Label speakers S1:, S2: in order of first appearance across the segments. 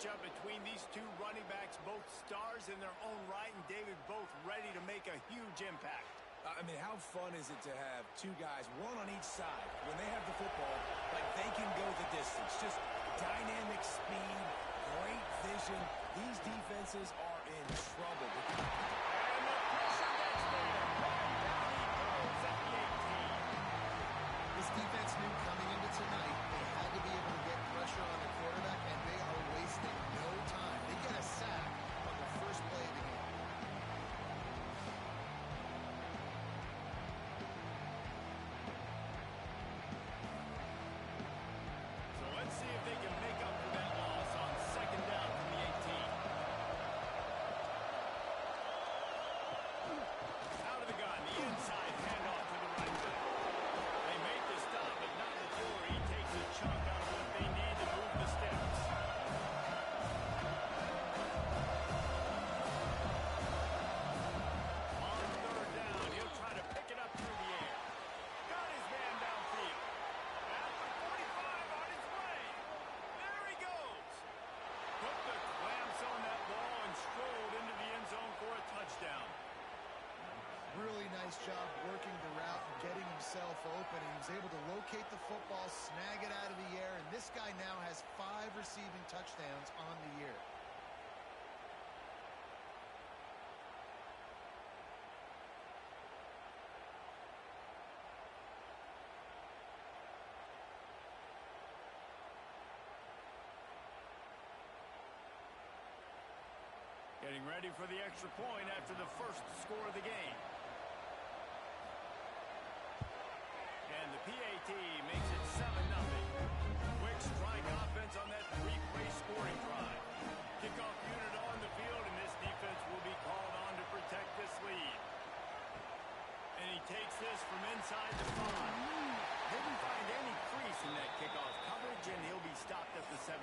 S1: matchup between these two running backs, both stars in their own right, and David, both ready to make a huge impact.
S2: I mean, how fun is it to have two guys, one on each side, when they have the football, like they can go the distance. Just dynamic speed, great vision. These defenses are in trouble.
S1: And the pressure gets there. Down he goes at the 18.
S3: This defense knew coming into tonight they had to be able to get pressure on the quarterback, and they are wasting no time. They get a sack on the first play of the game.
S1: So let's see if they can make up for that loss on second down from the 18. Out of the gun, the inside handoff to the right back. They make the stop, but not before he takes a chunk out of what they need to move the steps. On third down, he'll try to pick it up through the air. Got his man downfield. At the 45 on his way. There he goes. Put the clamps on that ball and strolled into the end zone for a touchdown.
S3: Really nice job working the route and getting himself open. He was able to locate the football, snag it out of the air, and this guy now has 5 receiving touchdowns on the year.
S1: Getting ready for the extra point after the first score of the game. And the PAT makes it 7-0. Quick strike offense on that 3-play scoring drive. Kickoff unit on the field, and this defense will be called on to protect this lead. And he takes this from inside the 5. Didn't find any crease in that kickoff coverage, and he'll be stopped at the 17.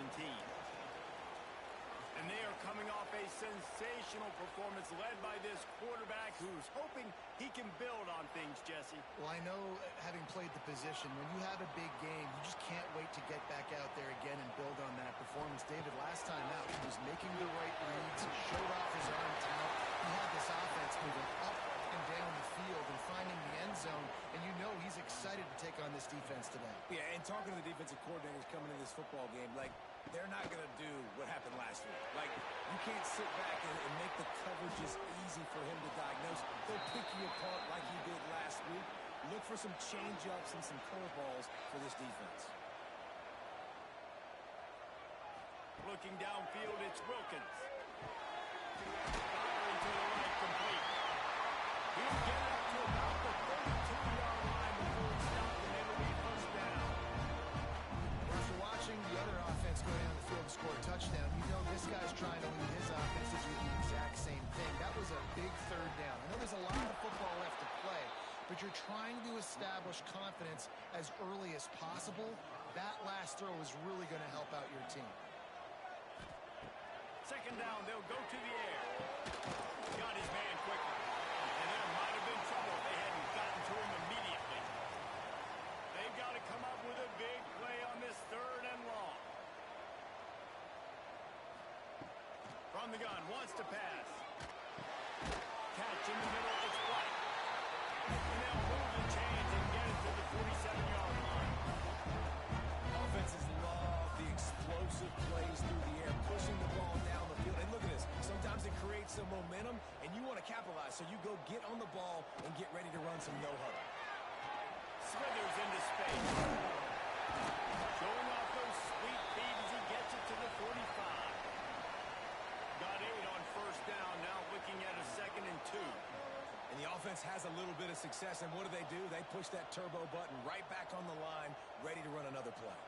S1: And they are coming off a sensational performance led by this quarterback who's hoping he can build on things, Jesse.
S3: Well, I know, having played the position, when you have a big game, you just can't wait to get back out there again and build on that performance. David, last time out, he was making the right reads, he showed off his arm talent. He had this offense moving up and down the field and finding the end zone, and you know he's excited to take on this defense today.
S2: Yeah, and talking to the defensive coordinators coming into this football game, like, they're not going to do what happened last week. Like, you can't sit back and make the coverages easy for him to diagnose. They'll pick you apart like he did last week. Look for some change-ups and some curveballs for this defense.
S1: Looking downfield, it's Wilkins. Firing to the right, complete. He'll get it up to about the 32-yard line before he stopped, and it'll be first down.
S3: After watching the other offense go down the field and score a touchdown, you know this guy's trying to lead his offense to do the exact same thing. That was a big third down. I know there's a lot of football left to play, but you're trying to establish confidence as early as possible. That last throw is really going to help out your team.
S1: Second down, they'll go to the air. Got his man quickly. And there might have been trouble if they hadn't gotten to him immediately. They've got to come up with a big play on this third and long. From the gun, wants to pass. Catch in the middle, it's White. And they'll move the chains and get it to the 47-yard line.
S2: Offenses love the explosive plays through the air, pushing the ball down the field. And look at this. Sometimes it creates some momentum, and you want to capitalize. So you go get on the ball and get ready to run some no-huddle.
S1: Smithers into space. Showing off those sweet feet as he gets it to the 45. Got 8 on first down, now looking at a 2nd and 2.
S2: And the offense has a little bit of success, and what do? They push that turbo button right back on the line, ready to run another play.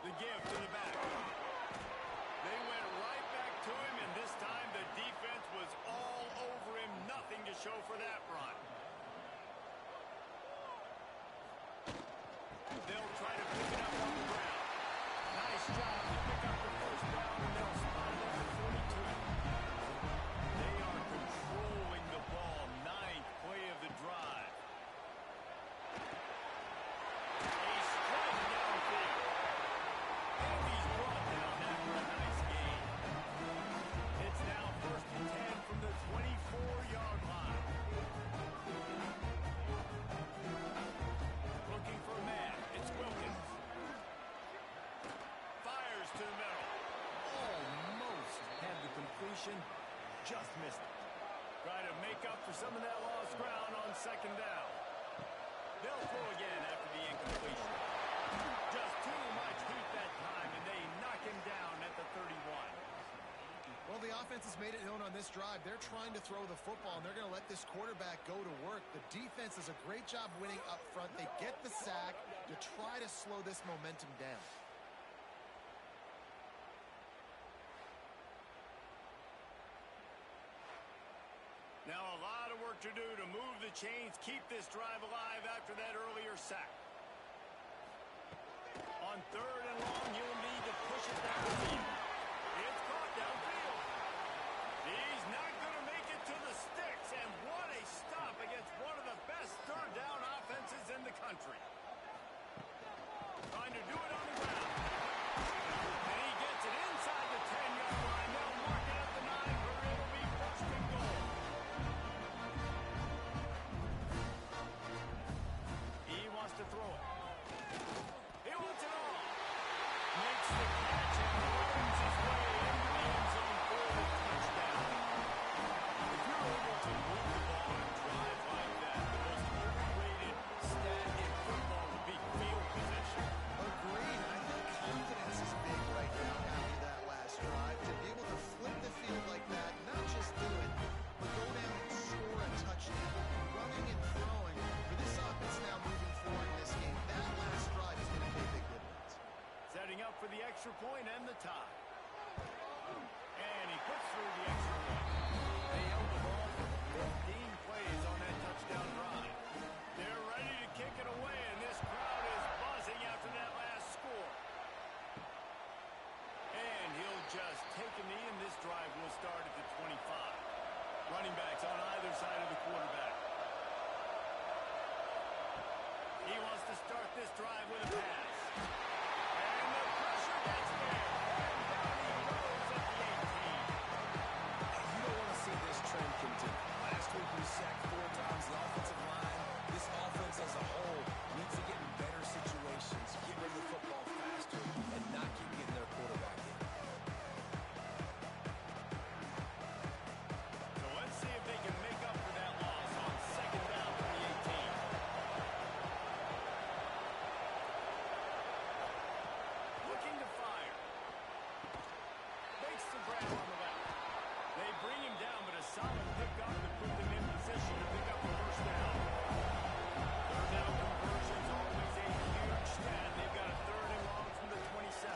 S1: The give to the back. They went right back to him, and this time the defense was all over him. Nothing to show for that run. They'll try to pick it up on the ground. Nice job to pick up the first down, and they'll spot it at the 42. They are controlling the ball. 9th play of the drive. A strike downfield. And he's brought down after a completion, just missed it. Try to make up for some of that lost ground on second down. They'll throw again after the incompletion. Just too much heat that time, and they knock him down at the 31.
S3: Well, the offense has made it known on this drive. They're trying to throw the football, and they're going to let this quarterback go to work. The defense does a great job winning up front. They get the sack to try to slow this momentum down.
S1: Now a lot of work to do to move the chains, keep this drive alive after that earlier sack. On third and long, you'll need to push it downfield. It's caught downfield. He's not going to make it to the sticks, and what a stop against one of the best third down offenses in the country. Trying to do it on the ground. And he gets it inside the 10-yard line. They'll mark it at the 9, where it'll be first and goal. He wants to throw it. He wants it all. Makes the catch and runs his way into the end zone for the touchdown. If you're able to move the ball and drive like that, the most overrated stat in football would be field position.
S3: Agreed. I think confidence is big right now after that last drive. To be able to flip the field like that, not just do it, but go down and score a touchdown. Running and throwing. For this offense now moving forward in this game, that last drive is going to pay big dividends.
S1: Setting up for the extra point and the tie. And he puts through the extra point. They held the ball for 15 plays on that touchdown drive. They're ready to kick it away, and this crowd is buzzing after that last score. And he'll just take a knee, and this drive will start at the 25. Running backs on either side of the quarterback. He wants to start this drive with a pass. And the pressure gets there. And down he goes at the 18.
S2: You don't want to see this trend continue. Last week we sacked 4 times the offensive line. This offense as a whole needs to get in better situations, get rid of the football faster, and not keep getting their quarterback in.
S1: So let's see if they can make up for that loss on second down for the 18. Looking to fire. Makes the grab on the left. They bring him down, but a solid pickup to put them in position to pick up the first down. Third down conversion's always a huge stat. They've got a third and long from the 27.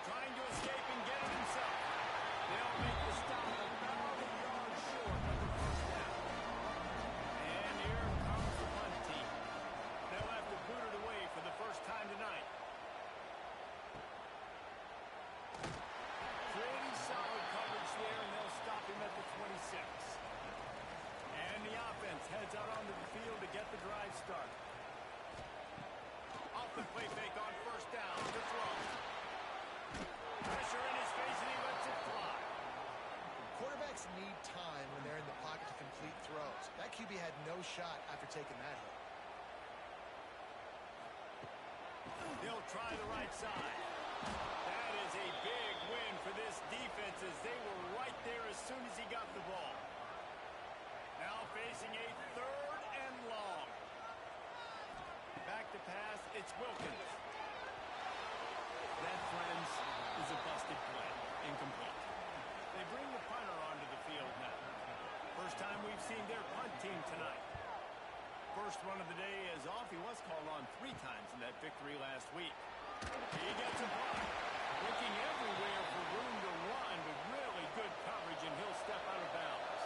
S1: Trying to escape and get it himself. They'll make the stop about a yard short of the first down. And here comes the punt team. They'll have to boot it away for the first time tonight. Pretty solid coverage there, and they'll stop him at the 26. And the offense heads out onto the field to get the drive started. Off the play fake on first down to throw. Pressure in his face, and he lets it fly.
S3: Quarterbacks need time when they're in the pocket to complete throws. That QB had no shot after taking that hit.
S1: They'll try the right side. That is a big win for this defense as they were right there as soon as he got the ball. Now facing a third and long. Back to pass, it's Wilkins. That, friends, is a busted play. Incomplete. They bring the punter onto the field now. First time we've seen their punt team tonight. First run of the day is off. He was called on 3 times in that victory last week. He gets a block. Looking everywhere for room to run, but really good coverage, and he'll step out of bounds.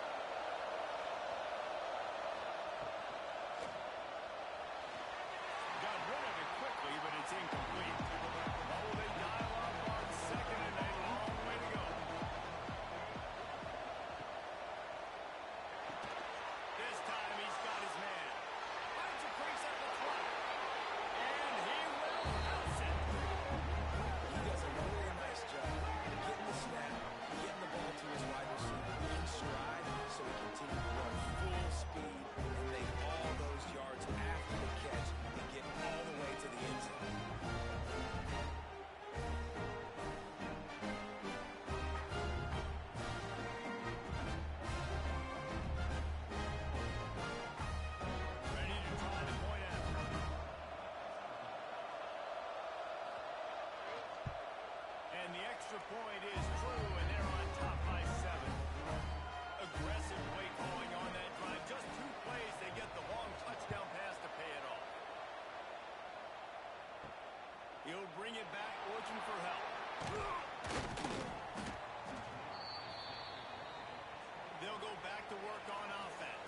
S1: Got rid of it quickly, but it's incomplete. Oh, they dial up on second, and a long way to go. This time he's got his man. Finds a crease at the 20. And he will house it.
S2: He does a really nice job getting the snap, getting the ball to his wide receiver in stride.
S1: extra point is true, and they're on top by 7. Aggressive play calling on that drive. Just 2 plays, they get the long touchdown pass to pay it off. He'll bring it back, looking for help. They'll go back to work on offense.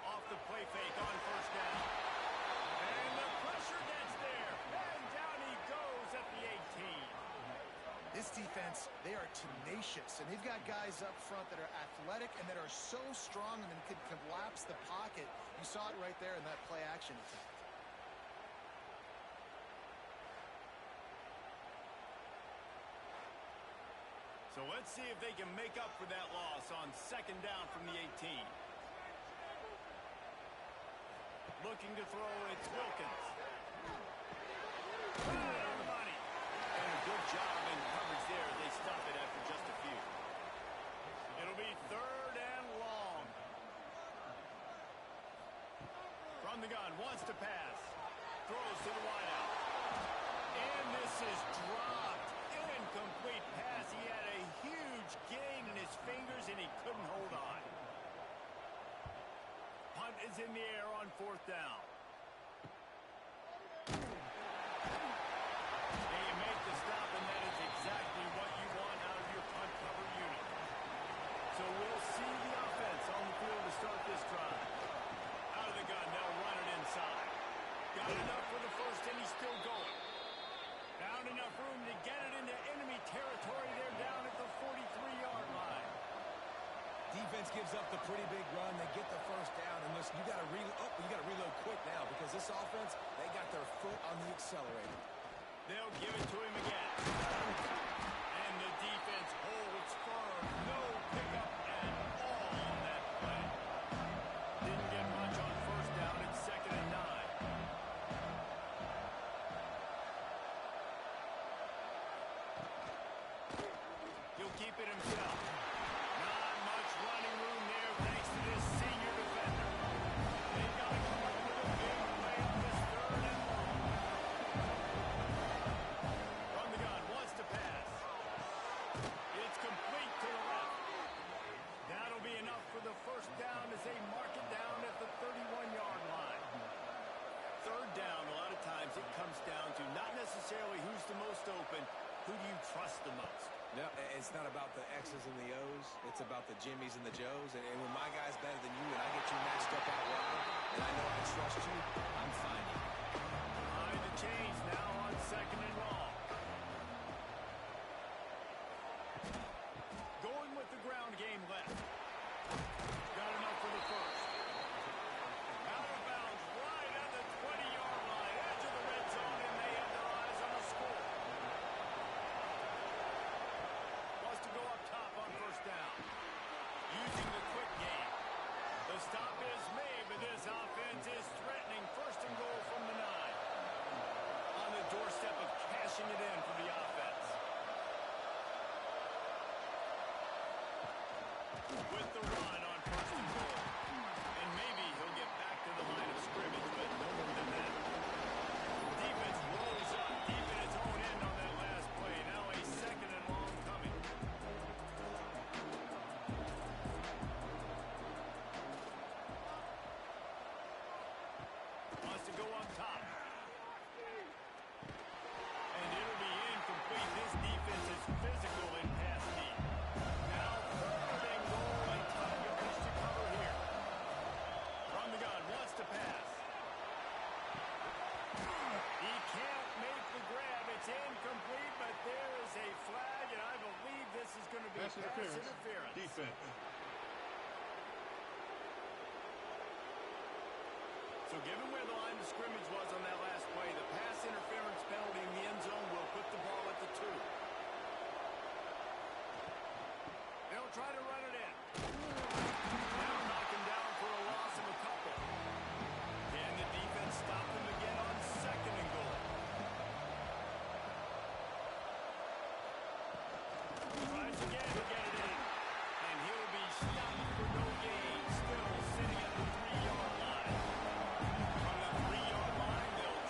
S1: Off the play fake on first down. And the pressure gets there. And down he goes at the 18.
S3: This defense, they are tenacious, and they've got guys up front that are athletic and that are so strong and can collapse the pocket. You saw it right there in that play action attempt.
S1: So let's see if they can make up for that loss on second down from the 18. Looking to throw, it's Wilkins. Everybody. And a good job in coverage there. They stop it after just a few. It'll be third and long. From the gun, wants to pass. Throws to the wideout. And this is dropped. Incomplete pass. He had a huge gain in his fingers, and he couldn't hold on. Punt is in the air on fourth down. And you make the stop, and that is exactly what you want out of your punt cover unit. So we'll see the offense on the field to start this drive. Out of the gun, they'll run it inside. Got enough for the first, and he's still going. Found enough room to get it into enemy territory. They're down at the 43-yard line.
S2: Defense gives up the pretty big run. They get the first down. And listen, you got to reload quick now because this offense, they got their foot on the accelerator.
S1: They'll give it to him again. And the defense holds firm. No pickup at all on that play. Didn't get much on first down. It's second and 9. He'll keep it himself. Not much running room there thanks to this senior defender. They've got to come up with a big play on this third and long. From the gun, wants to pass. It's complete to the left. That'll be enough for the first down as they mark it down at the 31-yard line. Third down, a lot of times it comes down to not necessarily who's the most open, who do you trust the most?
S2: No, it's not about the X's and the O's. It's about the Jimmys and the Joes. And when my guy's better than you and I get you matched up out wide, and I know I trust you, I'm fine.
S1: Behind the chains now on second and long. Going with the ground game left. Got enough for the first. Out of bounds right at the 20-yard line. Edge of the red zone, and they have their eyes on the score. Wants to go up top on first down. Using the quick game. The stop is made, but this offense is threatening first and goal from the 9. On the doorstep of cashing it in for the offense. With the run on first and goal. And maybe he'll get back to the line of scrimmage, but no more than that. Defense rolls up deep in its own end on that last play. Now a second and long coming. Wants to go up top. And it'll be incomplete. This defense is physical in pass deep. Now third and goal, and tough yards to cover here. From the gun, wants to pass. He can't make the grab. It's incomplete, but there is a flag, and I believe this is going to be pass interference.
S4: Defense.
S1: So given where the line of scrimmage was on that last play, the pass interference penalty in the end zone will put the ball at the 2. They'll try to run it in. Now knock him down for a loss of a couple. Can the defense stop them again on second and goal? Tries again to get it in. And he'll be stopped for no gain. Still sitting at the 3-yard line. From the 3-yard line, they'll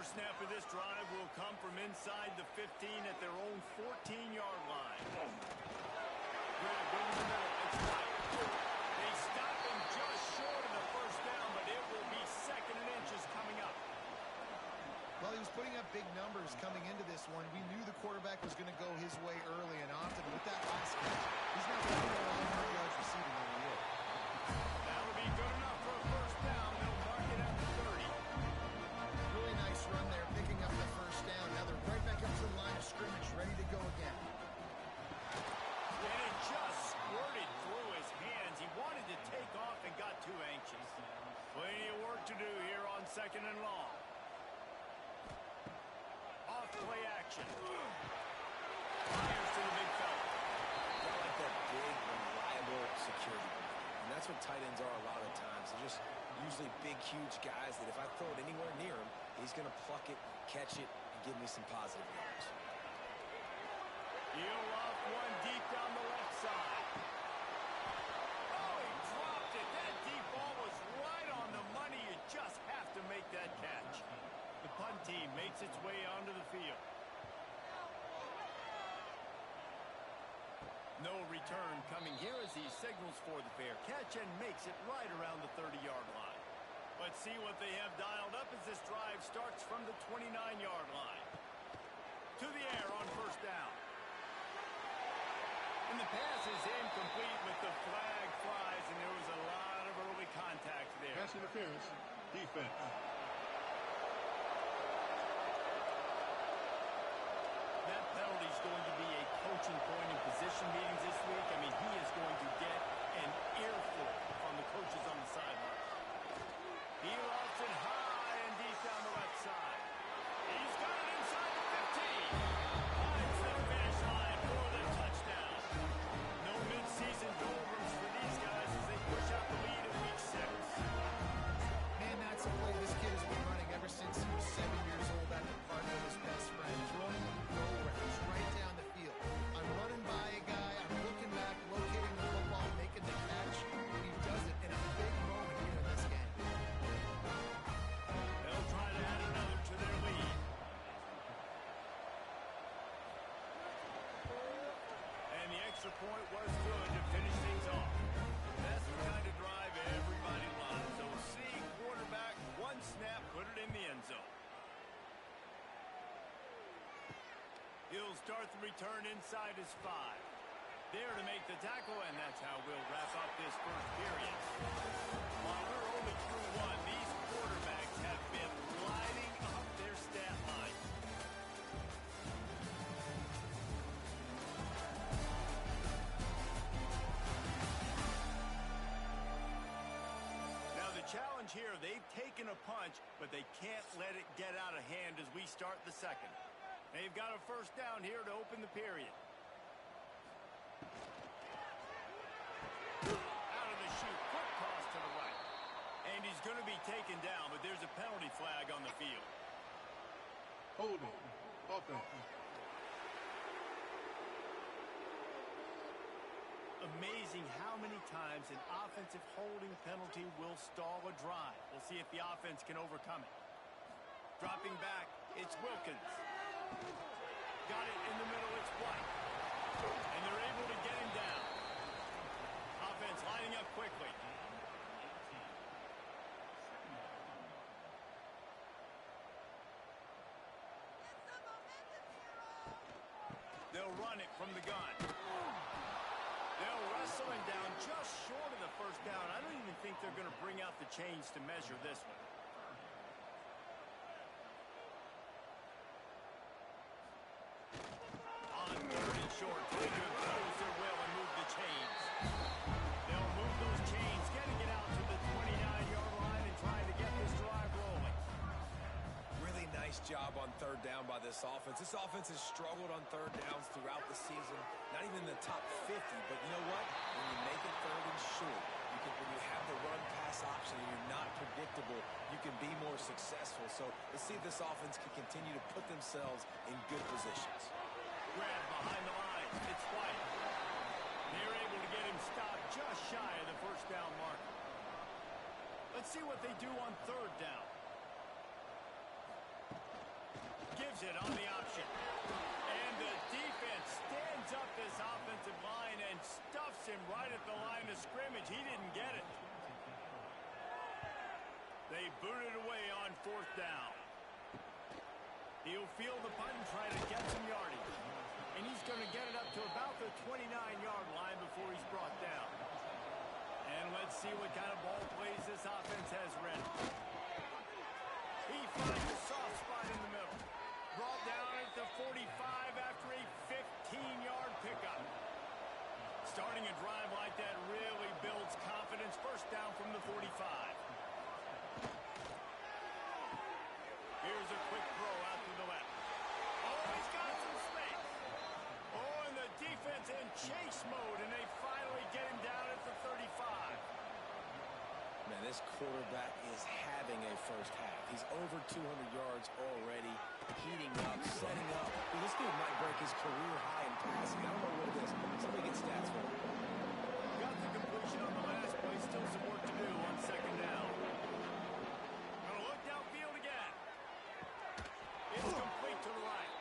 S1: First snap of this drive will come from inside the 15 at their own 14-yard line. Grab in the middle. It's White. They stop him just short of the first down, but it will be 2nd and inches coming up.
S3: Well, he was putting up big numbers coming into this one. We knew the quarterback was going to go his way early and often. With that last catch, he's not going to get 100 yards receiving on the year.
S1: That'll be good enough for a first down. They'll mark it at the 30.
S3: Really nice run there, picking up the first down. Now they're right back up to the line of scrimmage, ready to go again.
S1: And it just squirted through his hands. He wanted to take off and got too anxious. Plenty of work to do here on 2nd and long. Off play action. Fires to the big fella.
S2: I like that big, reliable security blanket. And that's what tight ends are a lot of times. They're just usually big, huge guys that if I throw it anywhere near him, he's going to pluck it, catch it, and give me some positive yards.
S1: Heel off one deep down the left side. Oh, he dropped it. That deep ball was right on the money. You just have to make that catch. The punt team makes its way onto the field. No return coming here as he signals for the fair catch and makes it right around the 30-yard line. Let's see what they have dialed up as this drive starts from the 29-yard line. To the air on first down. And the pass is incomplete with the flag flies, and there was a lot of early contact there.
S4: Pass interference, defense.
S1: That penalty is going to be a coaching point in position meetings this week. I mean, he is going to get an earful from the coaches on the sideline. He lofts it high and deep down the left side. He's got it inside the 15. Finds the finish line for the touchdown. No mid-season doldrums for these guys as they push out the lead in week 6.
S3: Man, that's a play this kid has been running ever since he was 7 years old at the park with his best friend. Throwing go-rounds right down the field. I'm running by a guy, I'm looking back, locating the football, making the catch. He does it in a big moment here in this game.
S1: They'll try to add another to their lead. And the extra point was good to finish things off. That's the kind of drive everybody loves. So see quarterback, one snap, put it in the end zone. He'll start the return inside his 5. There to make the tackle, and that's how we'll wrap up this first period. While we're only through one, these quarterbacks have been lighting up their stat line. Now the challenge here, they've taken a punch, but they can't let it get out of hand as we start the second. They've got a first down here to open the period. Out of the chute, quick toss to the right. And he's going to be taken down, but there's a penalty flag on the field.
S4: Holding. Offense.
S1: Amazing how many times an offensive holding penalty will stall a drive. We'll see if the offense can overcome it. Dropping back, it's Wilkins. Got it in the middle, it's White. And they're able to get him down. Offense lining up quickly. They'll run it from the gun. They'll wrestle him down just short of the first down. I don't even think they're going to bring out the chains to measure this one. On 3rd and short, they could close their will and move the chains. They'll move those chains, getting it out to the 29-yard line and trying to get this drive rolling.
S2: Really nice job on 3rd down by this offense. This offense has struggled on 3rd downs throughout the season. Not even in the top 50, but you know what? When you make it 3rd and short, when you have the run-pass option and you're not predictable, you can be more successful. So let's see if this offense can continue to put themselves in good positions.
S1: Grab behind the line. It's White. They're able to get him stopped just shy of the first down marker. Let's see what they do on 3rd down. throws it on the option. And the defense stands up this offensive line and stuffs him right at the line of scrimmage. He didn't get it. They boot it away on 4th down. He'll field the punt and try to get some yardage. And he's going to get it up to about the 29-yard line before he's brought down. And let's see what kind of ball plays this offense has ready. He finds a soft spot in the middle. Brought down at the 45 after a 15-yard pickup. Starting a drive like that really builds confidence. First down from the 45. Here's a quick throw out to the left. Oh, he's got some space. Oh, and the defense in chase mode, and they finally get him down at the 35.
S2: Man, this quarterback is having a first half. He's over 200 yards already, heating up, setting up. Dude, this dude might break his career high in passing. I don't know what it is. Somebody get stats for him.
S1: Got the completion on the last play. Still some work to do on 2nd down. Gonna look downfield again. It's complete to the right.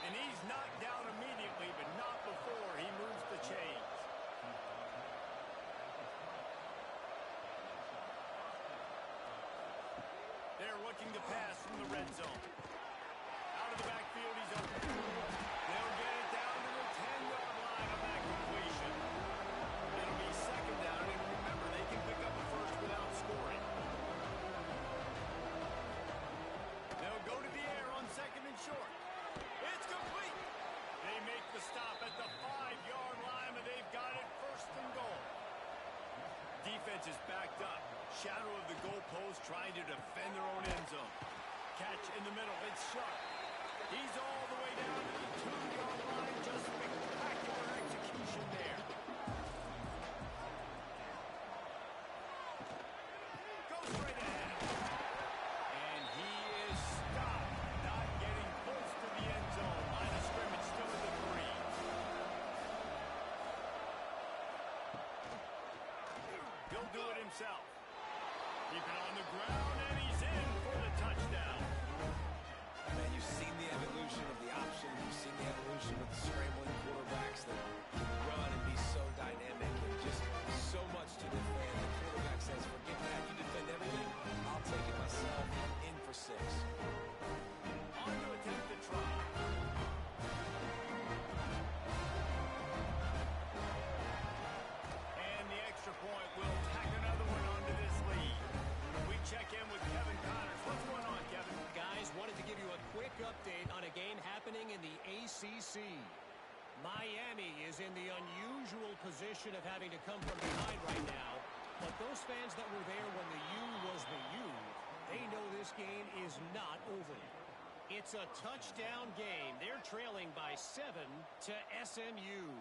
S1: And he's knocked down immediately, but not before he moves the chains. They're looking to pass from the red zone. Out of the backfield, he's open. They'll get it down to the 10-yard line on that completion. It'll be 2nd down, and remember, they can pick up a first without scoring. They'll go to the air on 2nd and short. It's complete. They make the stop at the 5-yard line, but they've got it 1st and goal. Defense is backed up. Shadow of the goalpost trying to defend their own end zone. Catch in the middle. It's sharp. He's all the way down to the 2-yard line. Just spectacular execution there. Go straight ahead. And he is stopped. Not getting close to the end zone. Line of scrimmage still in the 3. He'll do it himself. Keep it on the ground, and he's in for the touchdown.
S2: Man, you've seen the evolution of the option. You've seen the evolution of the scrambling quarterbacks that can run and be so dynamic and just so much to defend. The quarterback says, forget that. You defend everything. I'll take it myself. In for 6.
S1: On to attempt the try. And the extra point will tack another one onto this lead. We check in with Kevin Connors. What's going on, Kevin?
S5: Guys, wanted to give you a quick update on a game happening in the ACC. Miami is in the unusual position of having to come from behind right now. But those fans that were there when the U was the U, they know this game is not over. It's a touchdown game. They're trailing by 7 to SMU.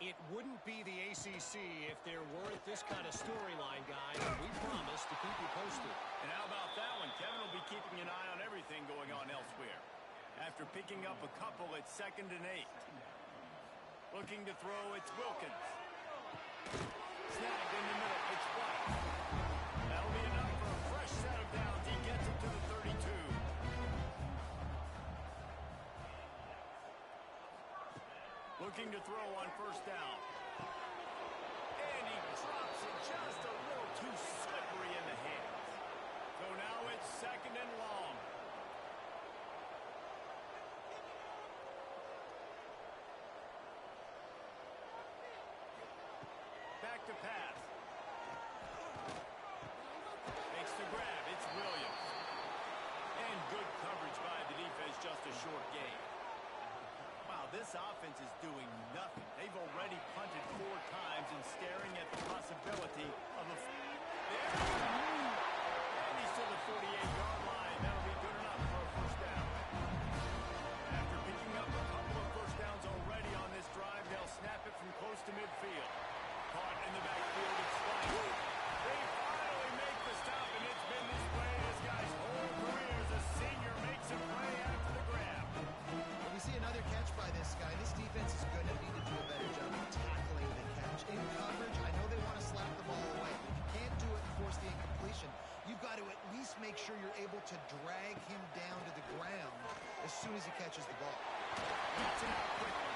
S5: It wouldn't be the ACC if there weren't this kind of storyline, guys. We promise to keep you posted.
S1: And how about that one? Kevin will be keeping an eye on everything going on elsewhere. After picking up a couple at 2nd and 8. Looking to throw, it's Wilkins. Snagged in the middle, it's White. That'll be enough for a fresh set of downs. He gets it to the 32. Looking to throw on 1st down. And he drops it just a little too slippery in the hands. So now it's 2nd and long. Back to pass. Makes the grab. It's Williams. And good coverage by the defense. Just a short gain. Wow, this offense is doing nothing. They've already punted 4 times and staring at the possibility of a... There he is. And he's to the 48-yard line. That'll be good enough for a 1st down. After picking up a couple of 1st downs already on this drive, they'll snap it from close to midfield. Caught in the backfield, it's White. They finally make the stop, and it's been this way this guy's whole career as a senior makes a play after the grab.
S3: We see another catch by this guy. This defense is going to need to do a better job of tackling the catch. In coverage, I know they want to slap the ball away. If you least make sure you're able to drag him down to the ground as soon as he catches the ball.
S1: Gets it out quickly.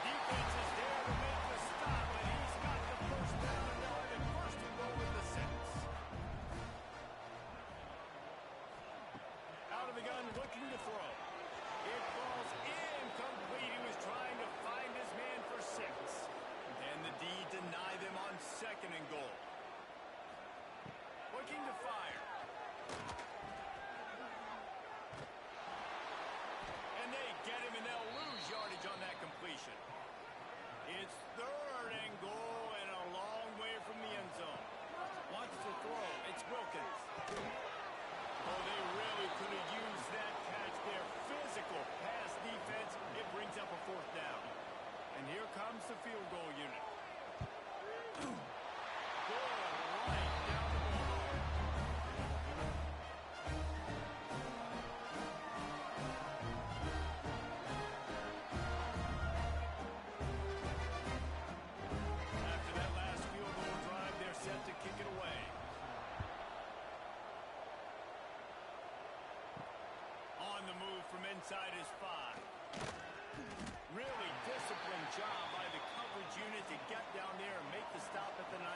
S1: Defense is there to make the stop, and he's got the first down, and they'll have it first and goal with the 6. Out of the gun, looking to throw. It falls incomplete. He was trying to find his man for 6. And the D denied them on 2nd and goal. Looking to fire. And they get him, and they'll lose yardage on that completion. It's 3rd and goal and a long way from the end zone. Wants to throw. It's Wilkins. Oh, they really could have used that catch there. Physical pass defense. It brings up a 4th down. And here comes the field goal unit. Right down the ball. After that last field goal drive, they're set to kick it away. On the move from inside his 5. Really disciplined job by the coverage unit to get down there and make the stop at the 19.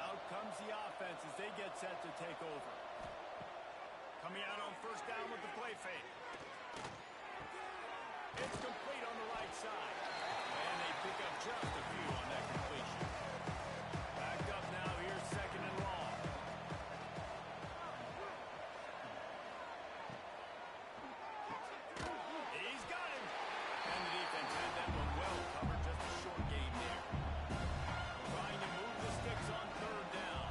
S1: Out comes the offense as they get set to take over. Coming out on 1st down with the play fake. It's complete on the right side. And they pick up just a few on that completion. Backed up now, here's 2nd and long. He's got him. And the defense had that one well covered. Just a short game there. Trying to move the sticks on 3rd down.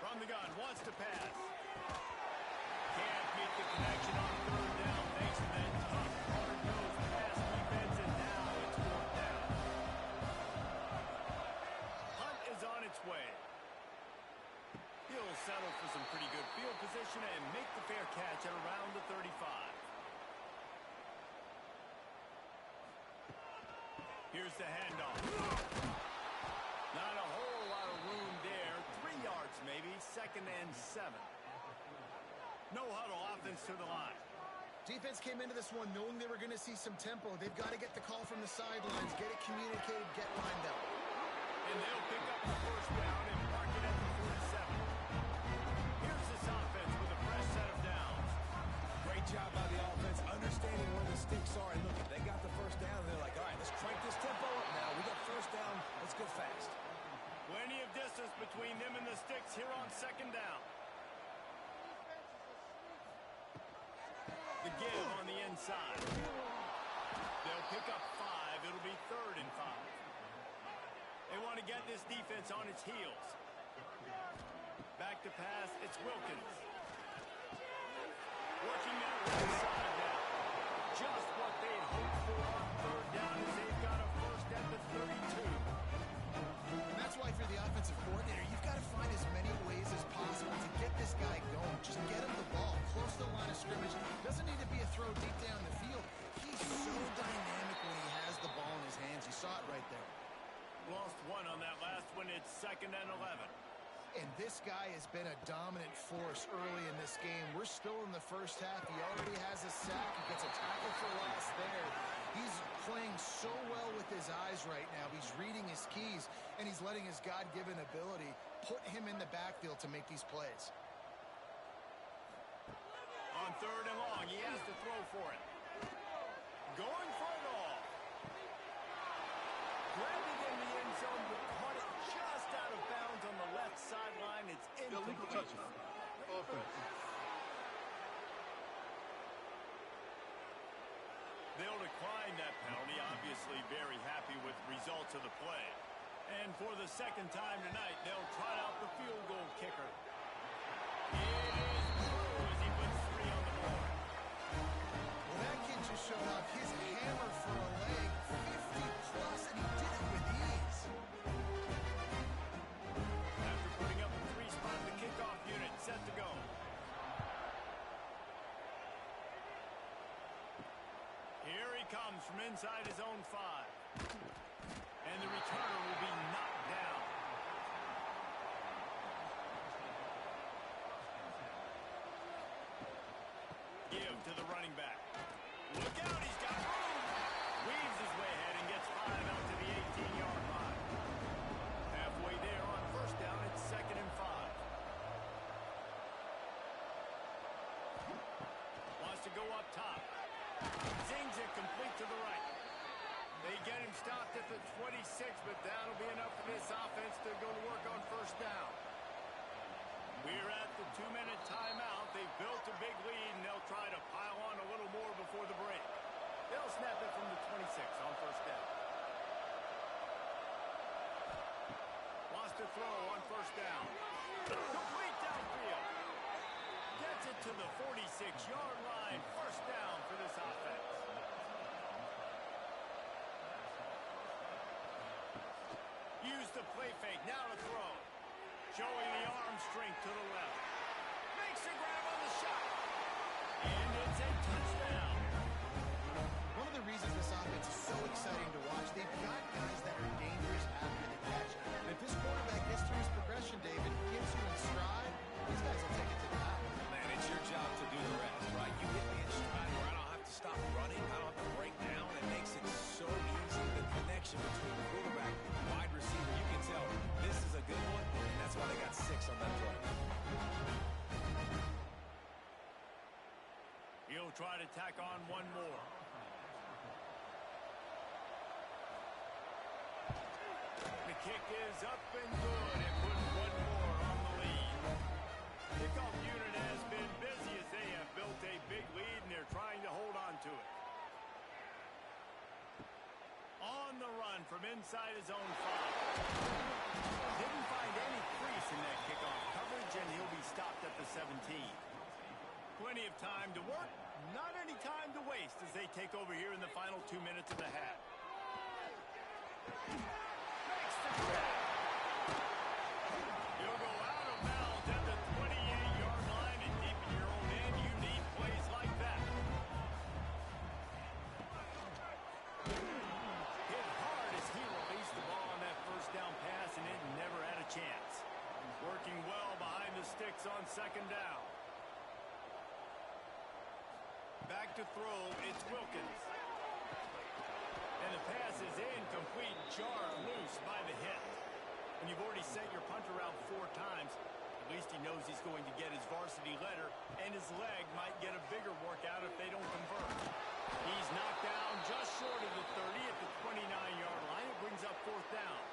S1: From the gun, wants to pass. Can't meet the connection on 3rd down. Thanks to that tough, hard-nosed pass defense, and now it's 4th down. Hunt is on its way. He'll settle for some pretty good field position and make the fair catch at around the 35. Here's the handoff. Not a whole lot of room there. 3 yards maybe. 2nd and 7. No huddle, offense to the line.
S3: Defense came into this one knowing they were going to see some tempo. They've got to get the call from the sidelines, get it communicated, get lined up.
S1: And they'll pick up the 1st down and mark it at the 47. Here's this offense with a fresh set of downs.
S2: Great job by the offense, understanding where the sticks are. And look, they got the 1st down, and they're like, all right, let's crank this tempo up now. We got 1st down. Let's go fast.
S1: Plenty of distance between them and the sticks here on 2nd down. The give on the inside. They'll pick up 5. It'll be 3rd and 5. They want to get this defense on its heels. Back to pass. It's Wilkins. Working that right side now. Just what they'd hoped for on 3rd down as they've got a 1st at the 32.
S3: And that's why if you're the offensive coordinator, you've got to find as many ways as possible to get this guy going. Just get him the ball close to the line of scrimmage. Doesn't need to be a throw deep down the field. He's so dynamic when he has the ball in his hands. You saw it right there.
S1: Lost 1 on that last one. It's 2nd and 11.
S3: And this guy has been a dominant force early in this game. We're still in the 1st half. He already has a sack. He gets a tackle for loss there. He's playing so well with his eyes right now. He's reading his keys, and he's letting his God-given ability put him in the backfield to make these plays.
S1: On 3rd and long, he has to throw for it. Going for it all. Grabbed it in the end zone, but caught it just out of bounds on the left sideline. It's
S4: Illegal
S1: incomplete.
S4: touching. Offense.
S1: They'll decline that penalty. Obviously very happy with the results of the play. And for the 2nd time tonight, they'll trot out the field goal kicker. It is through as he puts 3 on the board.
S3: Well, that kid just showed off his hammer for a leg, 50-plus, and he did it with ease.
S1: After putting up a 3-spot, the kickoff unit set to go. Here he comes from inside his own 5. And the returner will be knocked down. up top. Zings it complete to the right. They get him stopped at the 26, but that'll be enough for this offense to go to work on first down. We're at the 2-minute timeout. They've built a big lead, and they'll try to pile on a little more before the break. They'll snap it from the 26 on first down. Lost a throw on first down. Complete downfield. Gets it to the 46-yard line. First down for this offense. Use the play fake. Now to throw. Showing the arm strength to the left. Makes a grab on the shot. And it's a touchdown.
S3: One of the reasons this offense is so exciting to watch, they've got guys that are dangerous after the catch. And if this quarterback gets through his progression, David, gives you in stride, these guys will take it to the house.
S2: Man, it's your job to do the rest, right? You get me in stride where I don't have to stop running, I don't have to break down. It makes it so easy. The connection between the quarterback and the wide receiver, you can tell this is a good one, and that's why they got 6 on that play.
S1: He'll try to tack on one more. The kick is up and good and puts one more on the lead. Kickoff unit has been busy as they have built a big lead, and they're trying to hold on to it. On the run from inside his own 5. Didn't find any crease in that kickoff coverage, and he'll be stopped at the 17. Plenty of time to work, not any time to waste as they take over here in the final 2 minutes of the half. Makes the grab. He'll go out of bounds at the 28-yard line, and deep in your own end, you need plays like that. Hit hard as he released the ball on that first down pass, and it never had a chance. Working well behind the sticks on second down. Back to throw, it's Wilkins. And the pass is incomplete, jarred loose by the hit. And you've already sent your punter out 4 times. At least he knows he's going to get his varsity letter, and his leg might get a bigger workout if they don't convert. He's knocked down just short of the 30 at the 29-yard line. It brings up 4th down.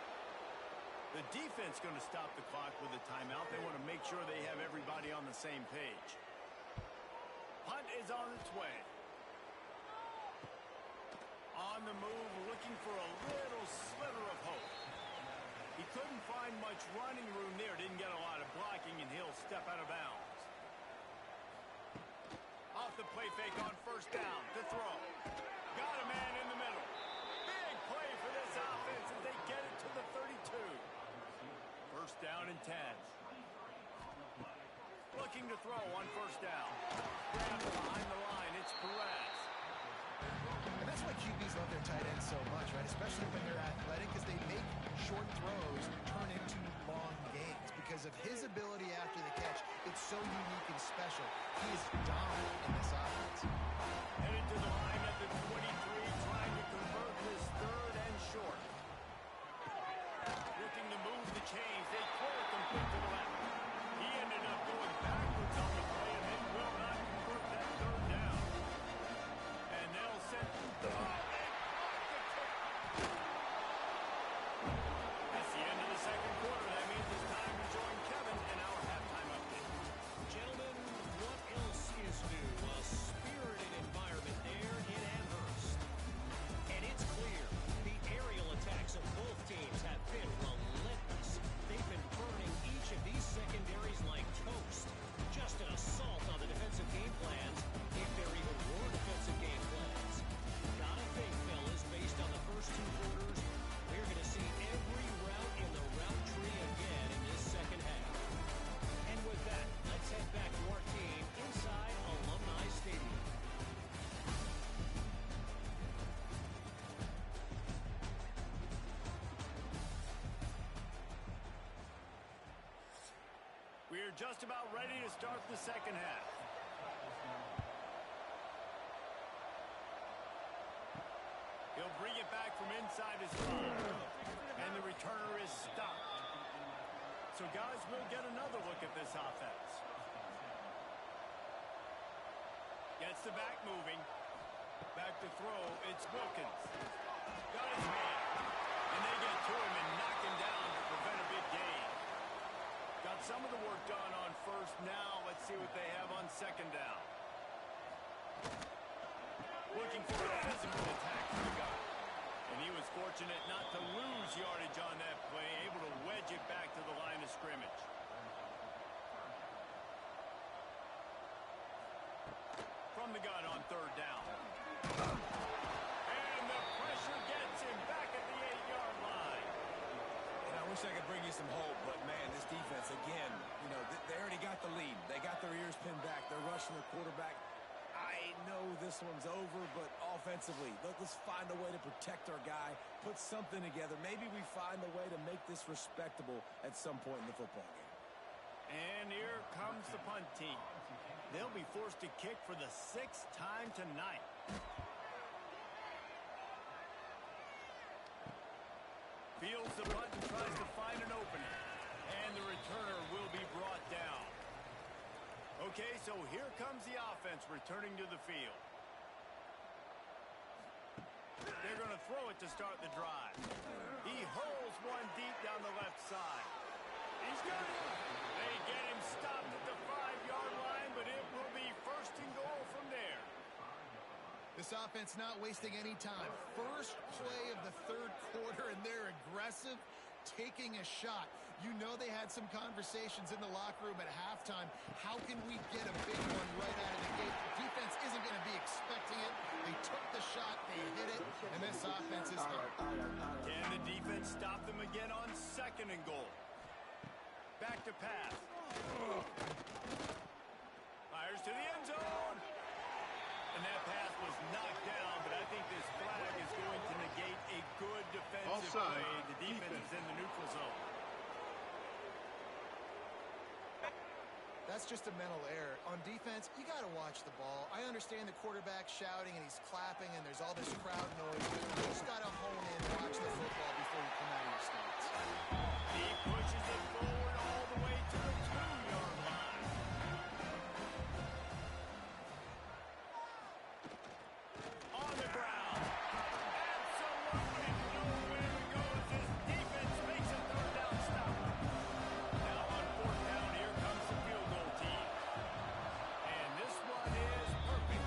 S1: The defense going to stop the clock with a timeout. They want to make sure they have everybody on the same page. Punt is on its way. On the move, looking for a little sliver of hope. He couldn't find much running room there. Didn't get a lot of blocking, and he'll step out of bounds. Off the play fake on first down to throw. Got a man in the middle. Big play for this offense as they get it to the 32. First down and 10. Looking to throw on first down. Grab behind the line. It's Perez.
S3: And that's why QBs love their tight ends so much, right? Especially when they're athletic, because they make short throws turn into long gains. Because of his ability after the catch, it's so unique and special. He is dominant in this offense.
S1: Headed to the line at the 23, trying to convert this 3rd and short. Looking to move the chains. They throw it complete to the left. He ended up going backwards on the play, and they will not convert that 3rd down. And they'll send... That's the end of the second quarter. That means it's time to join Kevin in our halftime update.
S5: Gentlemen, what else is new? A spirited environment there in Amherst. And it's clear, the aerial attacks of both teams have been relentless. They've been burning each of these secondaries like toast. Just an assault on the defensive game plans, if there even were defensive game plans. Gotta think, fellas, based on the first 2 quarters, we're going to see every route in the route tree again in this second half. And with that, let's head back to our team inside Alumni Stadium.
S1: We're just about ready to start the second half. He'll bring it back from inside his 5. And the returner is stopped. So guys, we'll get another look at this offense. Gets the back moving. Back to throw. It's Wilkins. Got his man. And they get to him and knock him down to prevent a big gain. Got some of the work done on first. Now let's see what they have on second down. Looking for a physical attack for the guy. And he was fortunate not to lose yardage on that play, able to wedge it back to the line of scrimmage. From the gun on third down. And the pressure gets him back at the 8-yard line.
S2: And I wish I could bring you some hope, but, man, this defense, again, you know, they already got the lead. They got their ears pinned back. They're rushing their quarterback. I know this one's over, but offensively, let's find a way to protect our guy, put something together. Maybe we find a way to make this respectable at some point in the football game.
S1: And here comes the punt team. They'll be forced to kick for the 6th time tonight. Fields the punt and tries to find an opening. And the returner will be brought down. Okay, so here comes the offense returning to the field. They're going to throw it to start the drive. He hurls one deep down the left side. He's got it. They get him stopped at the 5-yard line, but it will be 1st and goal from there.
S3: This offense not wasting any time. First play of the third quarter, and they're aggressive, taking a shot. You know they had some conversations in the locker room at halftime. How can we get a big one right out of the gate? The defense isn't going to be expecting it. They took the shot, they hit it, and this offense is hurt.
S1: Can the defense stop them again on 2nd and goal? Back to pass. Fires to the end zone. And that pass was knocked down, but I think this flag is going to negate a good defensive
S4: Offside.
S1: play. The defense is in the neutral zone.
S3: That's just a mental error. On defense, you got to watch the ball. I understand the quarterback shouting and he's clapping and there's all this crowd noise. You just got to hone in, watch the football before you come out of your stance.
S1: He pushes it forward all the way to the 2-yard line. On the ground. Absolutely nowhere to go as this defense makes a 3rd down stop. Now on 4th down, here comes the field goal team. And this one is perfect.